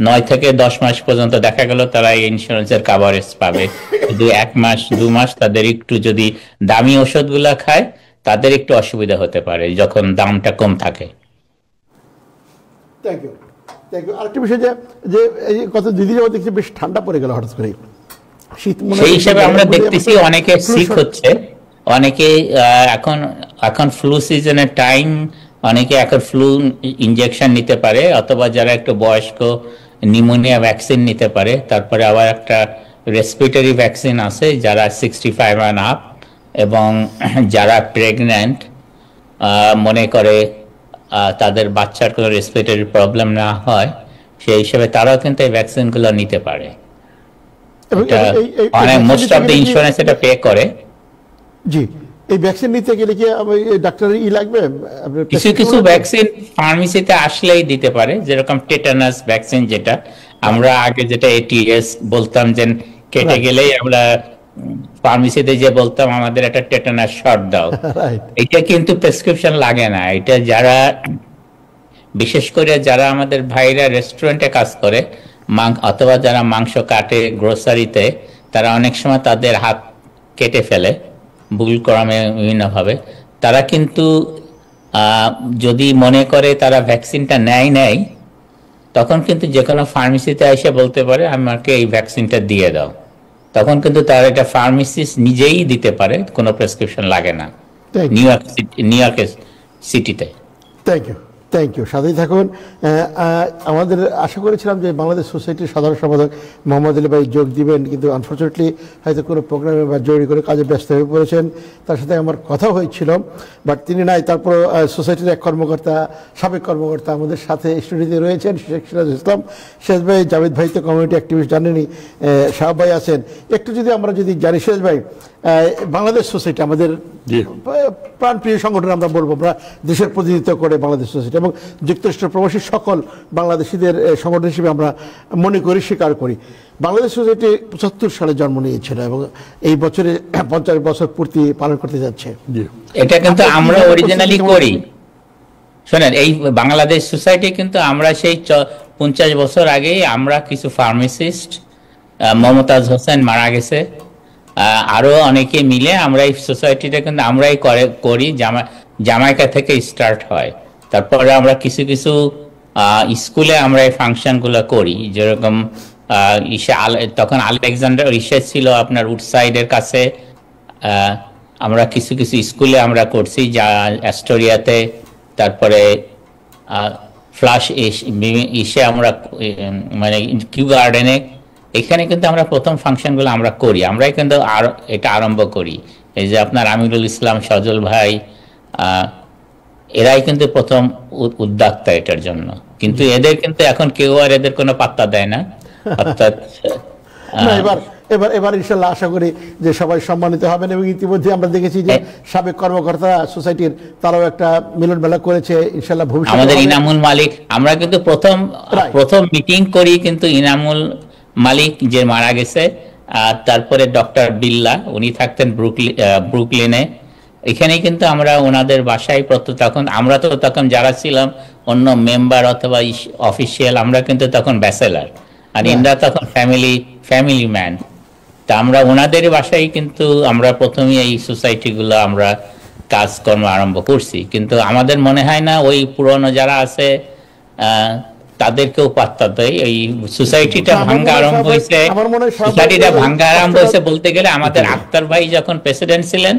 9 থেকে 10 মাস পর্যন্ত দেখা গেল তারা এই ইন্স্যুরেন্সের কাভারেজ পাবে। যদি 1 মাস 2 মাস তাদের একটু যদি দামি ওষুধগুলা খায় তাদের একটু অসুবিধা হতে পারে যখন দামটা কম থাকে। Thank you, thank you. আরেকটা বিষয় যে এই গত 2 দিন যাবত দেখছি বেশ ঠান্ডা পড়ে গেল হঠাৎ করে, শীত। সেই হিসাবে আমরা দেখতেছি অনেকে সিক হচ্ছে, অনেকে এখন ফ্লু সিজনের টাইম, অনেকে এখন ফ্লু ইনজেকশন নিতে পারে, অথবা যারা একটু বয়স্ক নিউমোনিয়া ভ্যাকসিন নিতে পারে। তারপরে আবার একটা রেসপিরেটরি ভ্যাকসিন আছে যারা 65 and up, এবং যারা প্রেগন্যান্ট মনে করে তাদের বাচ্চার কোনো রেসপিরেটরি প্রবলেম না হয়, সেই হিসেবে তারাও কিন্তু এই ভ্যাকসিনগুলো নিতে পারে। মোস্ট অফ দ্য ইন্স্যুরেন্স এটা পে করে। জি, এই ভ্যাকসিন নিতে গেলে কি ডাক্তারের লাগবে? কিছু কিছু ভ্যাকসিন ফার্মেসিতে আসলেই দিতে পারে, যেরকম টেটানাস ভ্যাকসিন, যেটা আমরা আগে যেটা ATS বলতাম, যে কেটে গেলেই আমরা ফার্মেসিতে যে বলতাম আমাদের একটা টেটানাস শট দাও, এটা কিন্তু প্রেসক্রিপশন লাগে না। এটা যারা, বিশেষ করে যারা আমাদের ভাইরা রেস্টুরেন্টে কাজ করে অথবা যারা মাংস কাটে গ্রোসারিতে, তারা অনেক সময় তাদের হাত কেটে ফেলে ভুল ক্রমে বিভিন্নভাবে। তারা কিন্তু যদি মনে করে তারা ভ্যাকসিনটা নেয়, তখন কিন্তু যে কোনো ফার্মেসিতে এসে বলতে পারে আমাকে এই ভ্যাকসিনটা দিয়ে দাও, তখন কিন্তু তারা এটা ফার্মেসিস্ট নিজেই দিতে পারে, কোনো প্রেসক্রিপশন লাগে না নিউ ইয়র্ক সিটিতে। Thank you, thank you. সাথেই থাকুন। আমাদের আশা করেছিলাম যে বাংলাদেশ সোসাইটির সাধারণ সম্পাদক মোহাম্মদ আলী ভাই যোগ দিবেন, কিন্তু আনফর্চুনেটলি হয়তো কোনো প্রোগ্রামে বা জরুরি করে কাজে ব্যস্ত হয়ে পড়েছেন। তার সাথে আমার কথা হয়েছিল, বাট তিনি নাই। তারপর সোসাইটির এক কর্মকর্তা, সাবেক কর্মকর্তা আমাদের সাথে স্টুডিওতে রয়েছেন, শেখ সিরাজুল ইসলাম। সিরাজ ভাই, জাভেদ ভাই তো কমিউনিটি অ্যাক্টিভিস্ট জানেনই, শাহ ভাই আছেন। একটু যদি আমরা জানি সিরাজ ভাই, বাংলাদেশ সোসাইটি আমাদের প্রাণপ্রিয় সংগঠন, আমরা বলবো, আমরা দেশের প্রতিনিধিত্ব করে বাংলাদেশ সোসাইটি এবং যুক্তরাষ্ট্র প্রবাসী সকল বাংলাদেশিদের সংগঠন হিসেবে আমরা মনে করি, স্বীকার করি। বাংলাদেশ সোসাইটি 75 সালে জন্ম নিয়েছিল এবং এই বছরে 50 বছর পূর্তি পালন করতে যাচ্ছে। এটা কিন্তু আমরা অরিজিনালি করি। শোনেন, এই বাংলাদেশ সোসাইটি কিন্তু আমরা সেই 50 বছর আগেই আমরা কিছু ফার্মাসিস্ট, মমতাজ হোসেন মারা গেছে, আরো অনেকে মিলে আমরা এই সোসাইটিটা কিন্তু আমরাই করি। জামাইকা থেকে স্টার্ট হয়। তারপরে আমরা কিছু কিছু স্কুলে আমরা এই ফাংশনগুলো করি, যেরকম তখন আলেকজান্ডার ছিল আপনার উডসাইডের কাছে, আমরা কিছু কিছু স্কুলে আমরা করছি, যা অ্যাস্টোরিয়াতে, তারপরে ফ্লাশ ইসে আমরা মানে কিউ গার্ডেনে, এখানে কিন্তু আমরা প্রথম ফাংশনগুলো আমরা করি, আমরাই কিন্তু এটা আরম্ভ করি। এই যে আপনার আমিরুল ইসলাম, সজল ভাই, এরাই কিন্তু প্রথম উদ্যোক্তা এটার জন্য। কিন্তু এদের কিন্তু এখন কেউ আর এদের কোনো পাত্তা দেয় না। অর্থাৎ এবার ইনশাল্লাহ আশা করি যে সবাই সম্মানিত হবেন। এবং ইতিমধ্যে আমরা দেখেছি যে সাবেক কর্মকর্তা সোসাইটির তারাও একটা মিলন মেলা করেছে, ইনশাল্লাহ ভবিষ্যতে আমাদের ইনামুল মালিক, আমরা কিন্তু প্রথম মিটিং করি কিন্তু ইনামুল মালিক যে মারা গেছে, আর তারপরে ডক্টর বিল্লা, উনি থাকতেন ব্রুকলিনে, এখানেই কিন্তু আমরা ওনাদের বাসায় তখন আমরা তো তখন যারা ছিলাম অন্য মেম্বার অথবা অফিসিয়াল, আমরা কিন্তু তখন ব্যাচেলার, আর ইন্দ্রা তখন ফ্যামিলি ম্যান। তা আমরা ওনাদের বাসায় কিন্তু আমরা প্রথমে এই সোসাইটিগুলো আমরা কাজকর্ম আরম্ভ করছি। কিন্তু আমাদের মনে হয় না ওই পুরনো যারা আছে তাদেরকেও পাত্তা দেয়। এই সোসাইটিটা ভাঙ্গা আরম্ভ হয়েছে, বলতে গেলে আমাদের আক্তার ভাই যখন প্রেসিডেন্ট ছিলেন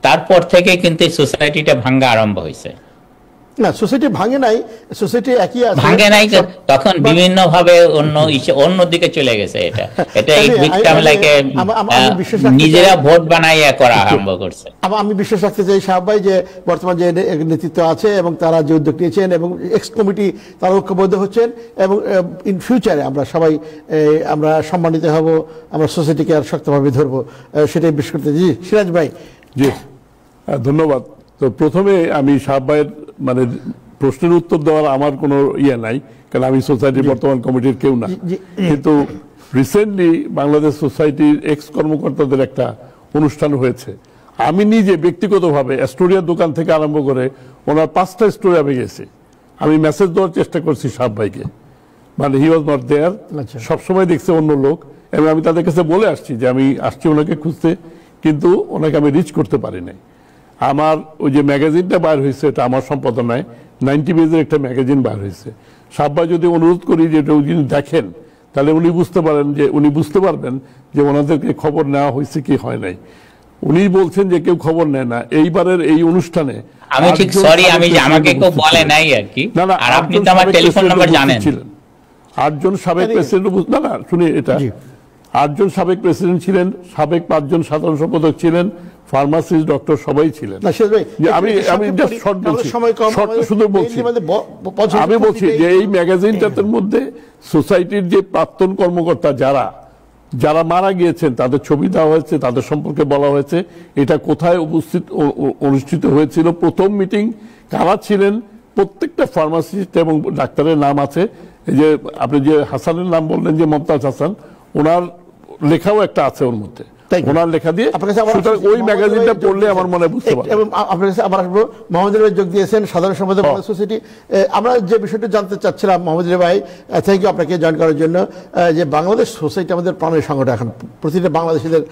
তারপর থেকে কিন্তু এই সোসাইটিটা ভাঙ্গা আরম্ভ হয়েছে। না, সোসাইটি ভাঙে নাই, সোসাইটি একই আছে, ভাঙে নাই, তখন বিভিন্ন ভাবে অন্য দিকে চলে গেছে। এটা নিজেরা ভোট বানাইয়া করা আরম্ভ করছে। আমি বিশ্বাস রাখতে চাই সাহেব ভাই যে বর্তমান যে নেতৃত্ব আছে এবং তারা যে উদ্যোগ নিয়েছেন এবং এক্স কমিটি তারা ঐক্যবদ্ধ হচ্ছেন এবং ইন ফিউচারে আমরা সবাই আমরা সম্মানিত হব, আমরা সোসাইটিকে আর শক্তভাবে ধরবো, সেটাই বিশ্বাস করতে। জি সিরাজ ভাই। জি ধন্যবাদ। তো প্রথমে আমি সাহেব ভাইয়ের মানে প্রশ্নের উত্তর দেওয়ার আমার কোনো নাই, কারণ আমি সোসাইটির বর্তমান কমিটির কেউ না। কিন্তু রিসেন্টলি বাংলাদেশ সোসাইটির এক্স কর্মকর্তাদের একটা অনুষ্ঠান হয়েছে। আমি নিজে ব্যক্তিগতভাবে অ্যাস্টোরিয়ার দোকান থেকে আরম্ভ করে ওনার 5টা স্টোরে আমি গেছি। আমি মেসেজ দেওয়ার চেষ্টা করছি সাহেব ভাইকে, মানে হি ওয়াজ নট দেয়ার, সবসময় দেখছে অন্য লোক, এবং আমি তাদের কাছে বলে আসছি যে আমি আসছি ওনাকে খুঁজতে, কিন্তু ওনাকে আমি রিচ করতে পারি নাই। আমার ওই যে ম্যাগাজিনটা বার হয়েছে, এটা আমার সম্পাদনায় 90 পেজের একটা ম্যাগাজিন বার হয়েছে। সাহেব ভাই যদি অনুরোধ করি যে এটা উনি দেখেন, তাহলে উনি বুঝতে পারবেন যে ওনাদেরকে খবর নেওয়া হয়েছে কি হয় নাই। উনি বলছেন যে কেউ খবর নেয় না। এইবারের এই অনুষ্ঠানে আমি ঠিক সরি, আমাকে কেউ বলে নাই আর কি। আর আপনি তো আমার টেলিফোন নাম্বার জানেন। 8 জন সাবেক প্রেসিডেন্ট, না শুনি, এটা 8 জন সাবেক প্রেসিডেন্ট ছিলেন, সাবেক 5 জন সাধারণ সম্পাদক ছিলেন, ফার্মাসিস্ট, ডক্টর সবাই ছিলেন। আমি বলছি যে এই ম্যাগাজিনটার মধ্যে সোসাইটির যে প্রাক্তন কর্মকর্তা যারা মারা গিয়েছেন তাদের ছবি দেওয়া হয়েছে, তাদের সম্পর্কে বলা হয়েছে, এটা কোথায় অনুষ্ঠিত হয়েছিল, প্রথম মিটিং কারা ছিলেন, প্রত্যেকটা ফার্মাসিস্ট এবং ডাক্তারের নাম আছে। এই যে আপনি যে হাসানের নাম বললেন, যে মমতাজ হাসান, ওনার লেখাও একটা আছে ওর মধ্যে, ওনার লেখা দিয়ে ওই ম্যাগাজিনটা পড়লে আমার মনে বুঝতে পারবেন। এবং আপনার কাছে আবার আসবো, মোহাম্মদ ভাই যোগ দিয়েছেন, সাধারণ সম্পাদক সোসাইটি। আমরা যে বিষয়টা জানতে চাচ্ছিলাম মোহাম্মদ ভাই, থ্যাংক ইউ আপনাকে জয়েন করার জন্য, যে বাংলাদেশ সোসাইটি আমাদের প্রাণের সংগঠন, এখন প্রতিটা বাংলাদেশিদের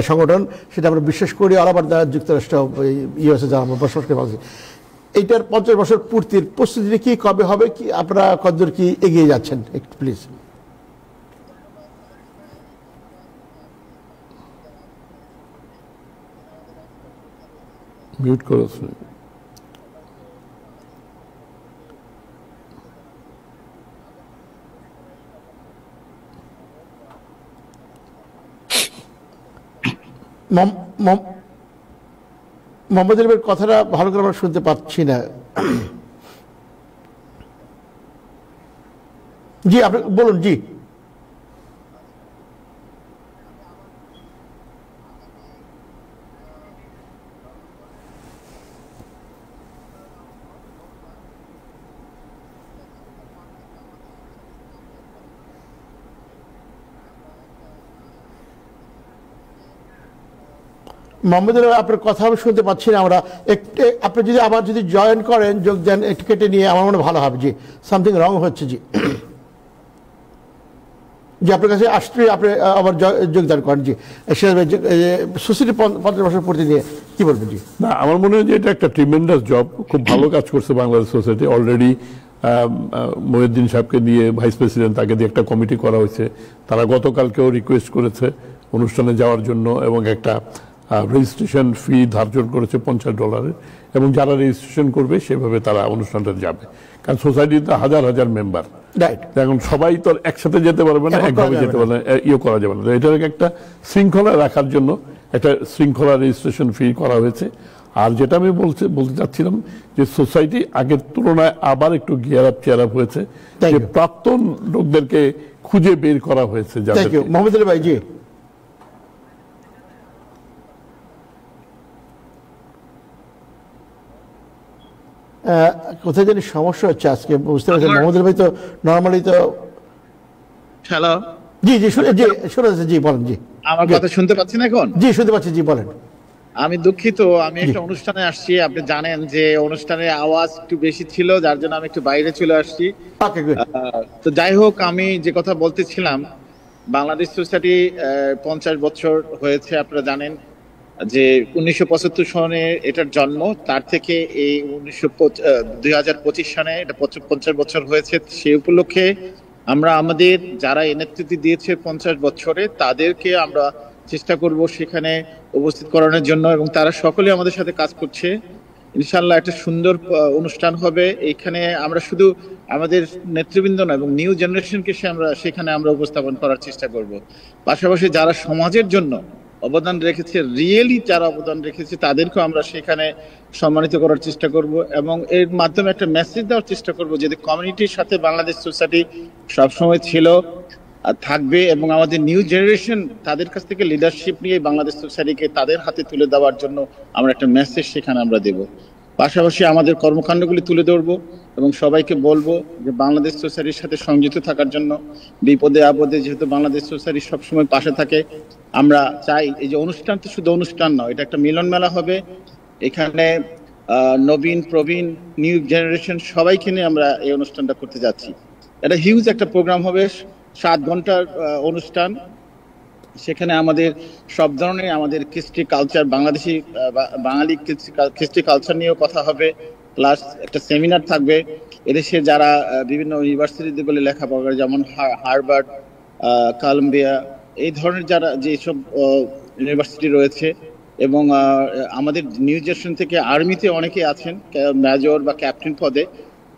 সংগঠন, সেটা আমরা বিশ্বাস করি। আর আবার যুক্তরাষ্ট্র ইউএসএ যারা আমরা বসবাস করে পাচ্ছি, এইটার 50 বছর পূর্তির প্রস্তুতি কি কবে হবে, কি আপনারা কতদূর কি এগিয়ে যাচ্ছেন, একটু প্লিজ। মিউট করেছে। মোহাম্মদ আলীর কথাটা ভালো করে আমরা শুনতে পাচ্ছি না। জি আপনি বলুন। জি মোহাম্মদ আলী, আপনার কথা আমি শুনতে পাচ্ছি না আমরা। একটু আপনি যদি আবার জয়েন করেন, যোগ দেন, একটু কেটে নিয়ে, আমার মনে ভালো হবে। জি সামথিং রং হচ্ছে। জি জি আপনার কাছে আসলে আপনি আবার যোগদান করেন। জি সোসাইটি 50 বছর পূর্তি নিয়ে কি বলবেন? জি না, আমার মনে হয় যে এটা একটা ট্রিমেন্ডাস জব, খুব ভালো কাজ করছে বাংলাদেশ সোসাইটি। অলরেডি মহিউদ্দিন সাহেবকে দিয়ে, ভাইস প্রেসিডেন্ট, তাকে দিয়ে একটা কমিটি করা হয়েছে। তারা গতকালকেও রিকোয়েস্ট করেছে অনুষ্ঠানে যাওয়ার জন্য, এবং একটা রেজিস্ট্রেশন ফি ধার্য করেছে $50, এবং যারা রেজিস্ট্রেশন করবে সেভাবে তারা অনুষ্ঠানটা যাবে। কারণ সোসাইটিতে হাজার হাজার মেম্বার, এখন সবাই তো একসাথে যেতে পারবে না, একভাবে যেতে পারবে না, করা যাবে না। এটাকে একটা শৃঙ্খলা রাখার জন্য একটা শৃঙ্খলা রেজিস্ট্রেশন ফি করা হয়েছে। আর যেটা আমি বলতে চাচ্ছিলাম, যে সোসাইটি আগের তুলনায় আবার একটু চেয়ার আপ হয়েছে, যে প্রাক্তন লোকদেরকে খুঁজে বের করা হয়েছে। মোহাম্মদ আলী ভাই, জি কোথায় জানি সমস্যা হচ্ছে আজকে, বুঝতে পারছেন? মোহাম্মদ ভাই তো নরমালি তো। হ্যালো, জি জি শোনা যাচ্ছে। জি বলেন। জি আমার কথা শুনতে পাচ্ছেন এখন? জি শুনতে পাচ্ছি। জি বলেন। আমি দুঃখিত, আমি একটা অনুষ্ঠানে আসছি। আপনি জানেন যে অনুষ্ঠানের আওয়াজ একটু বেশি ছিল, যার জন্য আমি একটু বাইরে চলে আসছি। তো যাই হোক, আমি যে কথা বলতেছিলাম, বাংলাদেশ সোসাইটি 50 বছর হয়েছে। আপনারা জানেন যে 1975 সনে এটার জন্ম, তার থেকে এই 2025 সনে এটা 50 বছর হয়েছে। সেই উপলক্ষে আমরা আমাদের যারা নেতৃত্ব দিয়েছে 50 বছরে, তাদেরকে আমরা চেষ্টা করব সেখানে উপস্থিত করানোর জন্য, এবং তারা সকলে আমাদের সাথে কাজ করছে। ইনশাআল্লাহ একটা সুন্দর অনুষ্ঠান হবে। এখানে আমরা শুধু আমাদের নেতৃবৃন্দ না এবং নিউ জেনারেশনকে সেখানে আমরা উপস্থাপন করার চেষ্টা করব। পাশাপাশি যারা সমাজের জন্য অবদান রেখেছে, রিয়েলি যারা অবদান রেখেছে, তাদেরকেও আমরা সেখানে সম্মানিত করার চেষ্টা করব এবং এর মাধ্যমে একটা মেসেজ দেওয়ার চেষ্টা করব যে কমিউনিটির সাথে বাংলাদেশ সোসাইটি সবসময় ছিল আর থাকবে এবং আমাদের নিউ জেনারেশন তাদের কাছ থেকে লিডারশিপ নিয়ে বাংলাদেশ সোসাইটিকে তাদের হাতে তুলে দেওয়ার জন্য আমরা একটা মেসেজ সেখানে আমরা দেব। পাশাপাশি আমাদের কর্মকাণ্ডগুলি তুলে ধরবো এবং সবাইকে বলবো যে বাংলাদেশ সোসাইটির সাথে সংযুক্ত থাকার জন্য, বিপদে আপদে যেহেতু বাংলাদেশ সোসাইটি সবসময় পাশে থাকে। আমরা চাই এই যে অনুষ্ঠান তো শুধু অনুষ্ঠান নয়, এটা একটা মিলন মেলা হবে। এখানে নবীন প্রবীণ নিউ জেনারেশন সবাইকে নিয়ে আমরা এই অনুষ্ঠানটা করতে যাচ্ছি। এটা হিউজ একটা প্রোগ্রাম হবে, 7 ঘন্টার অনুষ্ঠান। সেখানে আমাদের সব ধরনের আমাদের কৃষ্টি কালচার, বাঙালি কৃষ্টি কালচার নিয়েও কথা হবে, প্লাস একটা সেমিনার থাকবে। এদেশে যারা বিভিন্ন ইউনিভার্সিটিতে বলে লেখাপড়া করে, যেমন হার্ভার্ড, কলম্বিয়া, এই ধরনের যারা যেসব ইউনিভার্সিটি রয়েছে, এবং আমাদের নিউ জেনারেশন থেকে আর্মিতে অনেকে আছেন মেজর বা ক্যাপ্টেন পদে,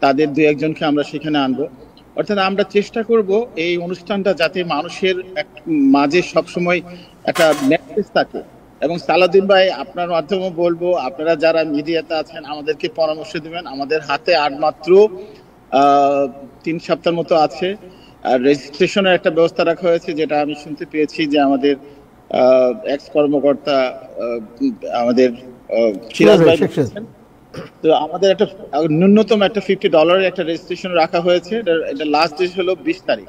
তাদের 2-1 জনকে আমরা সেখানে আনবো। অর্থাৎ আমরা চেষ্টা করব এই অনুষ্ঠানটা যাতে মানুষের মাঝে সবসময় একটা মেসেজ থাকে। এবং সালাউদ্দিন ভাই, আপনার মাধ্যমে বলবো, আপনারা যারা মিডিয়াতে আছেন আমাদেরকে পরামর্শ দিবেন। আমাদের হাতে আর মাত্র 3 সপ্তাহের মতো আছে। আর রেজিস্ট্রেশনের একটা ব্যবস্থা রাখা হয়েছে, যেটা আমি শুনতে পেয়েছি যে আমাদের এক্স কর্মকর্তা আমাদের সিরাজ ভাই, তো আমাদের একটা ন্যূনতম একটা $50 একটা রেজিস্ট্রেশন রাখা হয়েছে। এটা লাস্ট ডেট হলো 20 তারিখ।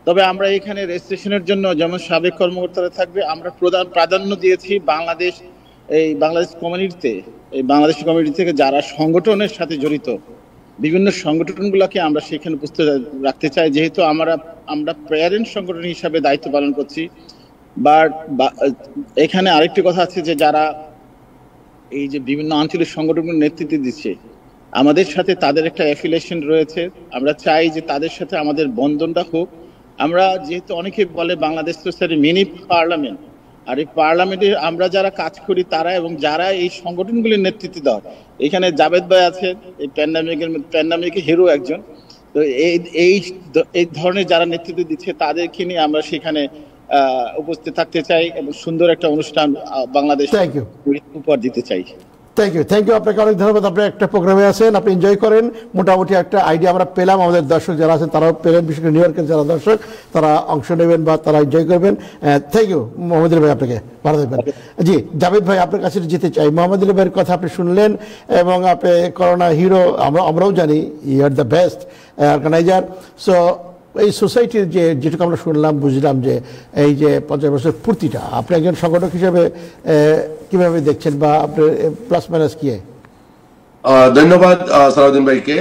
তবে আমরা এখানে রেজিস্ট্রেশনের জন্য যেমন সাবেক কর্মকর্তারা থাকবে, আমরা প্রাধান্য দিয়েছি বাংলাদেশ কমিউনিটিতে, এই বাংলাদেশি কমিউনিটি থেকে যারা সংগঠনের সাথে জড়িত বিভিন্ন সংগঠনগুলোকে আমরা সেখানে উপস্থিত রাখতে চাই, যেহেতু আমরা প্যারেন্ট সংগঠন হিসাবে দায়িত্ব পালন করছি। বাট এখানে আরেকটি কথা আছে যে যারা এই যে বিভিন্ন আঞ্চলিক সংগঠনগুলোর নেতৃত্ব দিচ্ছে, আমাদের সাথে তাদের একটা অ্যাফিলিয়েশন রয়েছে। আমরা চাই যে তাদের সাথে আমাদের বন্ধনটা হোক। আমরা যেহেতু অনেকে বলে বাংলাদেশ সোসাইটি মিনি পার্লামেন্ট, আর এই পার্লামেন্টে আমরা যারা কাজ করি তারা এবং যারা এই সংগঠনগুলির নেতৃত্ব দেওয়া, এখানে জাভেদ ভাই আছেন, এই প্যান্ডামিকের হিরো একজন। তো এই ধরনের যারা নেতৃত্ব দিচ্ছে তাদেরকে নিয়ে আমরা সেখানে উপস্থিত থাকতে চাই এবং সুন্দর একটা অনুষ্ঠান বাংলাদেশ উপহার দিতে চাই। থ্যাংক ইউ আপনাকে অনেক ধন্যবাদ। আপনি একটা প্রোগ্রামে আছেন, আপনি এনজয় করেন। মোটামুটি একটা আইডিয়া আমরা পেলাম, আমাদের দর্শক যারা আছেন তারাও পেলেন, বিশেষ করে নিউ ইয়র্কের যারা দর্শক তারা অংশ নেবেন বা তারা এনজয় করবেন। থ্যাংক ইউ মোহাম্মদ আলী ভাই, আপনাকে ভালো থাকবেন। জি জাভেদ ভাই, আপনার কাছে যেতে চাই। মোহাম্মদ আলী ভাইয়ের কথা আপনি শুনলেন এবং আপনি করোনা হিরো, আমরাও জানি you are the best organiser. So এই সোসাইটির যেটুকু আমরা শুনলাম, বুঝলাম যে এই যে 50 বছর পূর্তিটা আপনি একজন সংগঠক হিসেবে কিভাবে দেখছেন বা আপনার প্লাস মাইনাস কি? ধন্যবাদ সালাউদ্দিন ভাইকে।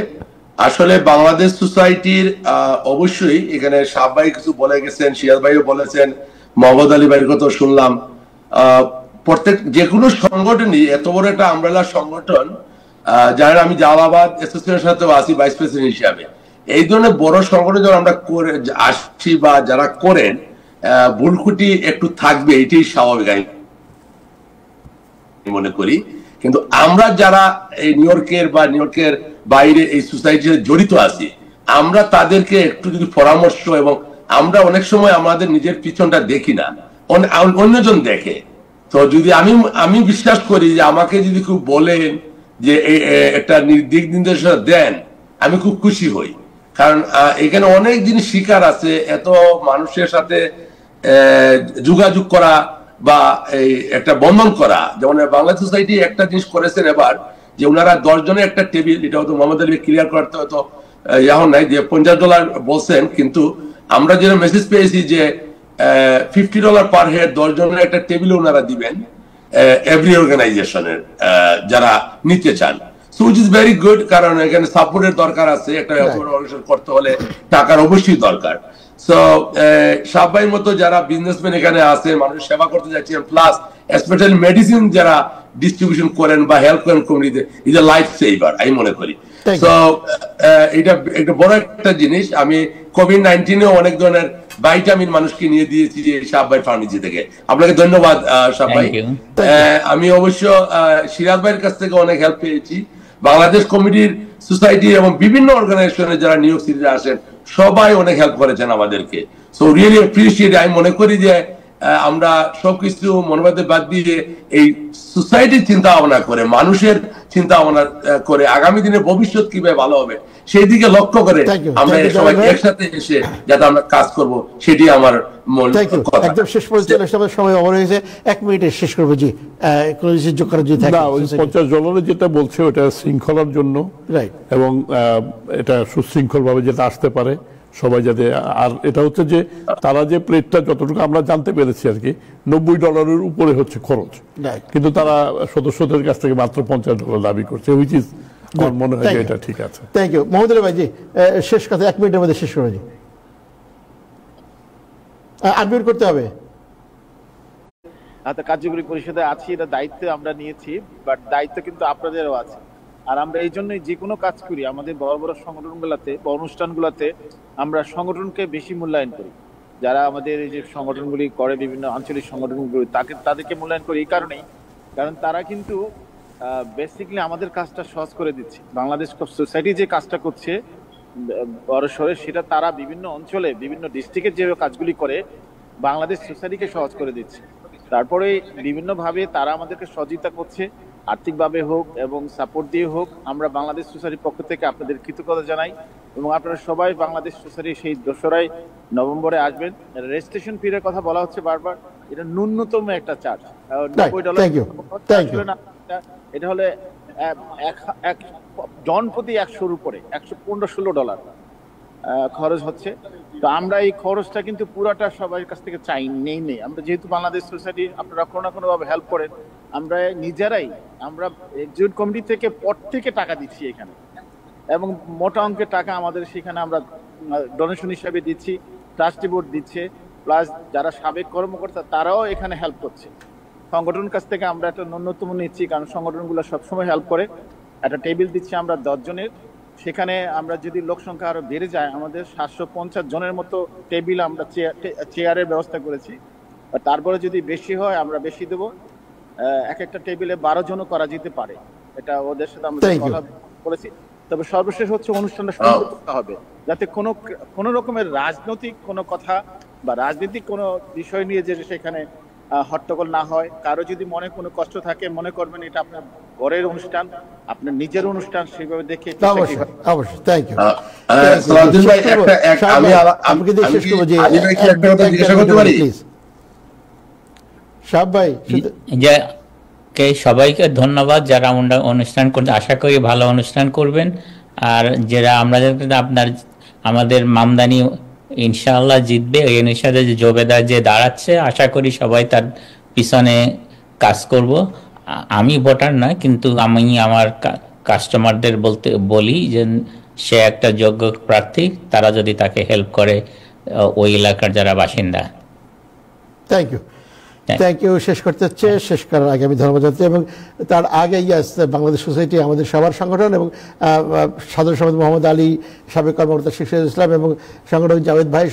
আসলে বাংলাদেশ সোসাইটির অবশ্যই এখানে শাহ ভাই কিছু বলে গেছেন, সিরাজ ভাইও বলেছেন, মোহাম্মদ আলী ভাইয়ের কথা শুনলাম। প্রত্যেক যে কোনো সংগঠনই এত বড় একটা আমব্রেলা সংগঠন, যারা আমি জালালাবাদ অ্যাসোসিয়েশনের সাথে আছি ভাইস প্রেসিডেন্ট হিসাবে, এই ধরনের বড় সংগঠন যখন আমরা করে আসছি বা যারা করেন, ভুলকুটি একটু থাকবে, এটাই স্বাভাবিক আমি মনে করি। কিন্তু আমরা যারা এই নিউ ইয়র্কের বাইরে এই সোসাইটির সাথে জড়িত আছি, আমরা তাদেরকে একটু যদি পরামর্শ, এবং আমরা অনেক সময় আমাদের নিজের পিছনটা দেখি না, অন্যজন দেখে। তো যদি আমি বিশ্বাস করি যে আমাকে যদি কেউ বলেন যে একটা দিক নির্দেশনা দেন, আমি খুব খুশি হই। কারণ এখানে অনেক জিনিস শিকার আছে, এত মানুষের সাথে যোগাযোগ করা বা এই একটা বন্ধন করা। যেমন বাংলাদেশ সোসাইটি একটা জিনিস করেছেন এবার, যে ওনারা 10 জনের একটা টেবিল, এটা হয়তো মোহাম্মদ আলী ক্লিয়ার করতে হয়তো এখন নাই, যে $50 বলছেন, কিন্তু আমরা যেটা মেসেজ পেয়েছি যে $50 পার হেড 10 জনের একটা টেবিল ওনারা দিবেন এভরি অর্গানাইজেশনের যারা নিতে চান। So which is very good, কারণ এখানে সাপোর্টের দরকার আছে, একটা অর্গানাইজেশন করতে হলে টাকার অবশ্যই দরকার। সো শাহ ভাইয়ের মতো যারা বিজনেসম্যান এখানে আছে, মানুষের সেবা করতে যাচ্ছেন, প্লাস স্পেশালি মেডিসিন যারা ডিস্ট্রিবিউশন করেন বা হেল্প করেন কমিউনিটিতে, ইজ এ লাইফ সেভার আমি মনে করি। সো এটা একটা বড় একটা জিনিস। আমি কোভিড-19 অনেক ধরনের ভাইটামিন মানুষকে নিয়ে দিয়েছি যে শাহ ভাই ফার্মেসি থেকে। আপনাকে ধন্যবাদ শাহ ভাই। আমি অবশ্য সিরাজ ভাইয়ের কাছ থেকে অনেক হেল্প পেয়েছি। বাংলাদেশ কমিটির সোসাইটি এবং বিভিন্ন অর্গানাইজেশনে যারা নিউ ইয়র্ক সিটিতে আসেন সবাই অনেক হেল্প করেছেন আমাদেরকে। So really appreciate. আমি মনে করি যে আমরা সবকিছু মনোবাদে বাদ দিয়ে এই সোসাইটির চিন্তা ভাবনা করে, মানুষের চিন্তা ভাবনা করে আগামী দিনে ভবিষ্যৎ কিভাবে ভালো হবে সেই দিকে লক্ষ্য করে আমরা সবাই একসাথে এসে যাতে আমরা কাজ করব, সেটি আমার মূল কথা। একদম শেষ পর্যন্ত সময় ওভার হয়েছে, 1 মিনিটে শেষ করবো। জি, কোনো কিছু যোগ করার যদি থাকে। 50 জনের যেটা বলছে ওটা শৃঙ্খলার জন্য, এবং এটা সুশৃঙ্খল ভাবে যেটা আসতে পারে সবাই যাতে। আর এটা হচ্ছে যে তারা যে প্লেটটা যতটুকু আমরা জানতে পেরেছি আর কি $90 উপরে হচ্ছে খরচ, কিন্তু তারা সদস্যদের কাছ থেকে মাত্র $50 দাবি করছে, হুইচ ইজ আমার মনে হয় যে এটা ঠিক আছে। থ্যাংক ইউ মোহাম্মদ আলী ভাই। জি, শেষ কথা 1 মিনিটের মধ্যে শেষ করে। জি, আনমিউট করতে হবে। কার্যকরী পরিষদে আছি, এটা দায়িত্ব আমরা নিয়েছি, বাট দায়িত্ব কিন্তু আপনাদেরও আছে। আর আমরা এই জন্যই যে কোনো কাজ করি আমাদের বড় বড় সংগঠনগুলোতে বা অনুষ্ঠানগুলোতে আমরা সংগঠনকে বেশি মূল্যায়ন করি। যারা আমাদের এই যে সংগঠনগুলি করে, বিভিন্ন আঞ্চলিক সংগঠনগুলি, তাদেরকে মূল্যায়ন করি এই কারণেই, কারণ তারা কিন্তু বেসিক্যালি আমাদের কাজটা সহজ করে দিচ্ছে। বাংলাদেশ সোসাইটি যে কাজটা করছে বড় শহরে, সেটা তারা বিভিন্ন অঞ্চলে বিভিন্ন ডিস্ট্রিক্টের যে কাজগুলি করে বাংলাদেশ সোসাইটিকে সহজ করে দিচ্ছে। তারপরে বিভিন্নভাবে তারা আমাদেরকে সহযোগিতা করছে, আর্থিকভাবে হোক এবং সাপোর্ট দিয়ে হোক। আমরা বাংলাদেশ সোসাইটির পক্ষ থেকে আপনাদের কৃতজ্ঞতা জানাই, এবং আপনারা সবাই বাংলাদেশ সোসাইটির সেই 2 নভেম্বরে আসবেন। রেজিস্ট্রেশন ফির কথা বলা হচ্ছে বারবার, এটা ন্যূনতম একটা চার্জ $90। এটা হলে এক জন প্রতি 100-র উপরে $115-16 খরচ হচ্ছে। তো আমরা এই খরচটা কিন্তু পুরাটা সবার কাছ থেকে নেই। আমরা যেহেতু বাংলাদেশ সোসাইটি, আপনারা কোনো না কোনো ভাবে হেল্প করেন, আমরা নিজেরাই আমরা এক্সিকিউটিভ কমিটি থেকে পর থেকে টাকা দিচ্ছি এখানে, এবং মোটা অঙ্কের টাকা আমাদের সেখানে আমরা ডোনেশন হিসাবে দিচ্ছি, ট্রাস্টি বোর্ড দিচ্ছে, প্লাস যারা সাবেক কর্মকর্তা তারাও এখানে হেল্প করছে। সংগঠনের কাছ থেকে আমরা একটা ন্যূনতম নিচ্ছি, কারণ সংগঠনগুলো সবসময় হেল্প করে। একটা টেবিল দিচ্ছি আমরা 10 জনের, সেখানে আমরা যদি লোক সংখ্যা আরো বেড়ে যায়, আমাদের 750 জনের মতো টেবিল আমরা চেয়ারের ব্যবস্থা করেছি। তারপরে যদি বেশি হয় আমরা বেশি দেবো। এক একটা টেবিলে 12 জনও করা যেতে পারে, এটা ওদের সাথে আমরা কথা বলেছি। তবে সর্বশেষ হচ্ছে অনুষ্ঠানটা সুন্দর করতে হবে, যাতে কোনো রকমের রাজনৈতিক কোনো কথা বা রাজনৈতিক কোনো বিষয় নিয়ে যে সেখানে হট্টগোল না হয়। কারো যদি মনে কোনো কষ্ট থাকে, মনে করবেন এটা আপনার ঘরের অনুষ্ঠান, আপনার নিজের অনুষ্ঠান, সেভাবে দেখে। অবশ্যই থ্যাংক ইউ। সবাইকে ধন্যবাদ যারা অনুষ্ঠান করতে, আশা করি ভালো অনুষ্ঠান করবেন। আর যারা আমাদের মামদানি ইনশাআল্লাহ জিতবে, এই অনুসারে যে জোবেদার যে দাঁড়াচ্ছে, আশা করি সবাই তার পিছনে কাজ করব। আমি ভোটার না, কিন্তু আমি আমার কাস্টমারদের বলি যে সে একটা যোগ্য প্রার্থী, তারা যদি তাকে হেল্প করে, ওই এলাকার যারা বাসিন্দা। Thank you. শেষ করতে হচ্ছে, শেষ করার আগে আমি ধন্যবাদ জানাচ্ছি, এবং তার আগে বাংলাদেশ সোসাইটি আমাদের সবার সংগঠন, এবং সাধারণ সম্পাদক মোহাম্মদ আলী, সাবেক কর্মকর্তা শেখ সিরাজুল ইসলাম, এবং সংগঠক জাভেদ ভাই,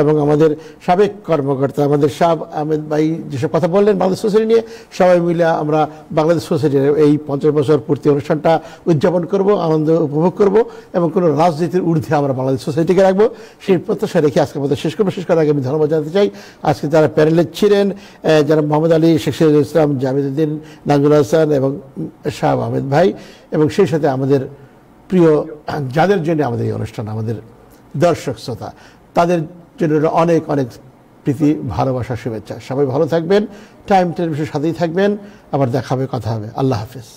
এবং আমাদের সাবেক কর্মকর্তা আমাদের শাহ আহমেদ ভাই যেসব কথা বললেন বাংলাদেশ সোসাইটি নিয়ে, সবাই মিলে আমরা বাংলাদেশ সোসাইটির এই 50 বছর পূর্তি অনুষ্ঠানটা উদযাপন করব, আনন্দ উপভোগ করব, এবং কোনো রাজনীতির ঊর্ধ্বে আমরা বাংলাদেশ সোসাইটিকে রাখবো, সেই প্রত্যাশা রেখে আজকের মতো শেষ করবো। শেষ করার আগে আমি ধন্যবাদ জানাতে চাই আজকে যারা প্যানেলে ছিলেন, যারা মোহাম্মদ আলী, শেখ সিরাজুল ইসলাম, জাভেদ উদ্দিন, নাজমুল হাসান এবং শাহ আহমেদ ভাই, এবং সেই সাথে আমাদের প্রিয় যাদের জন্য আমাদের এই অনুষ্ঠান, আমাদের দর্শক শ্রোতা, তাদের জন্য অনেক অনেক প্রীতি, ভালোবাসা, শুভেচ্ছা। সবাই ভালো থাকবেন, টাইম টেলিভিশনের সাথেই থাকবেন। আবার দেখা হবে, কথা হবে। আল্লাহ হাফেজ।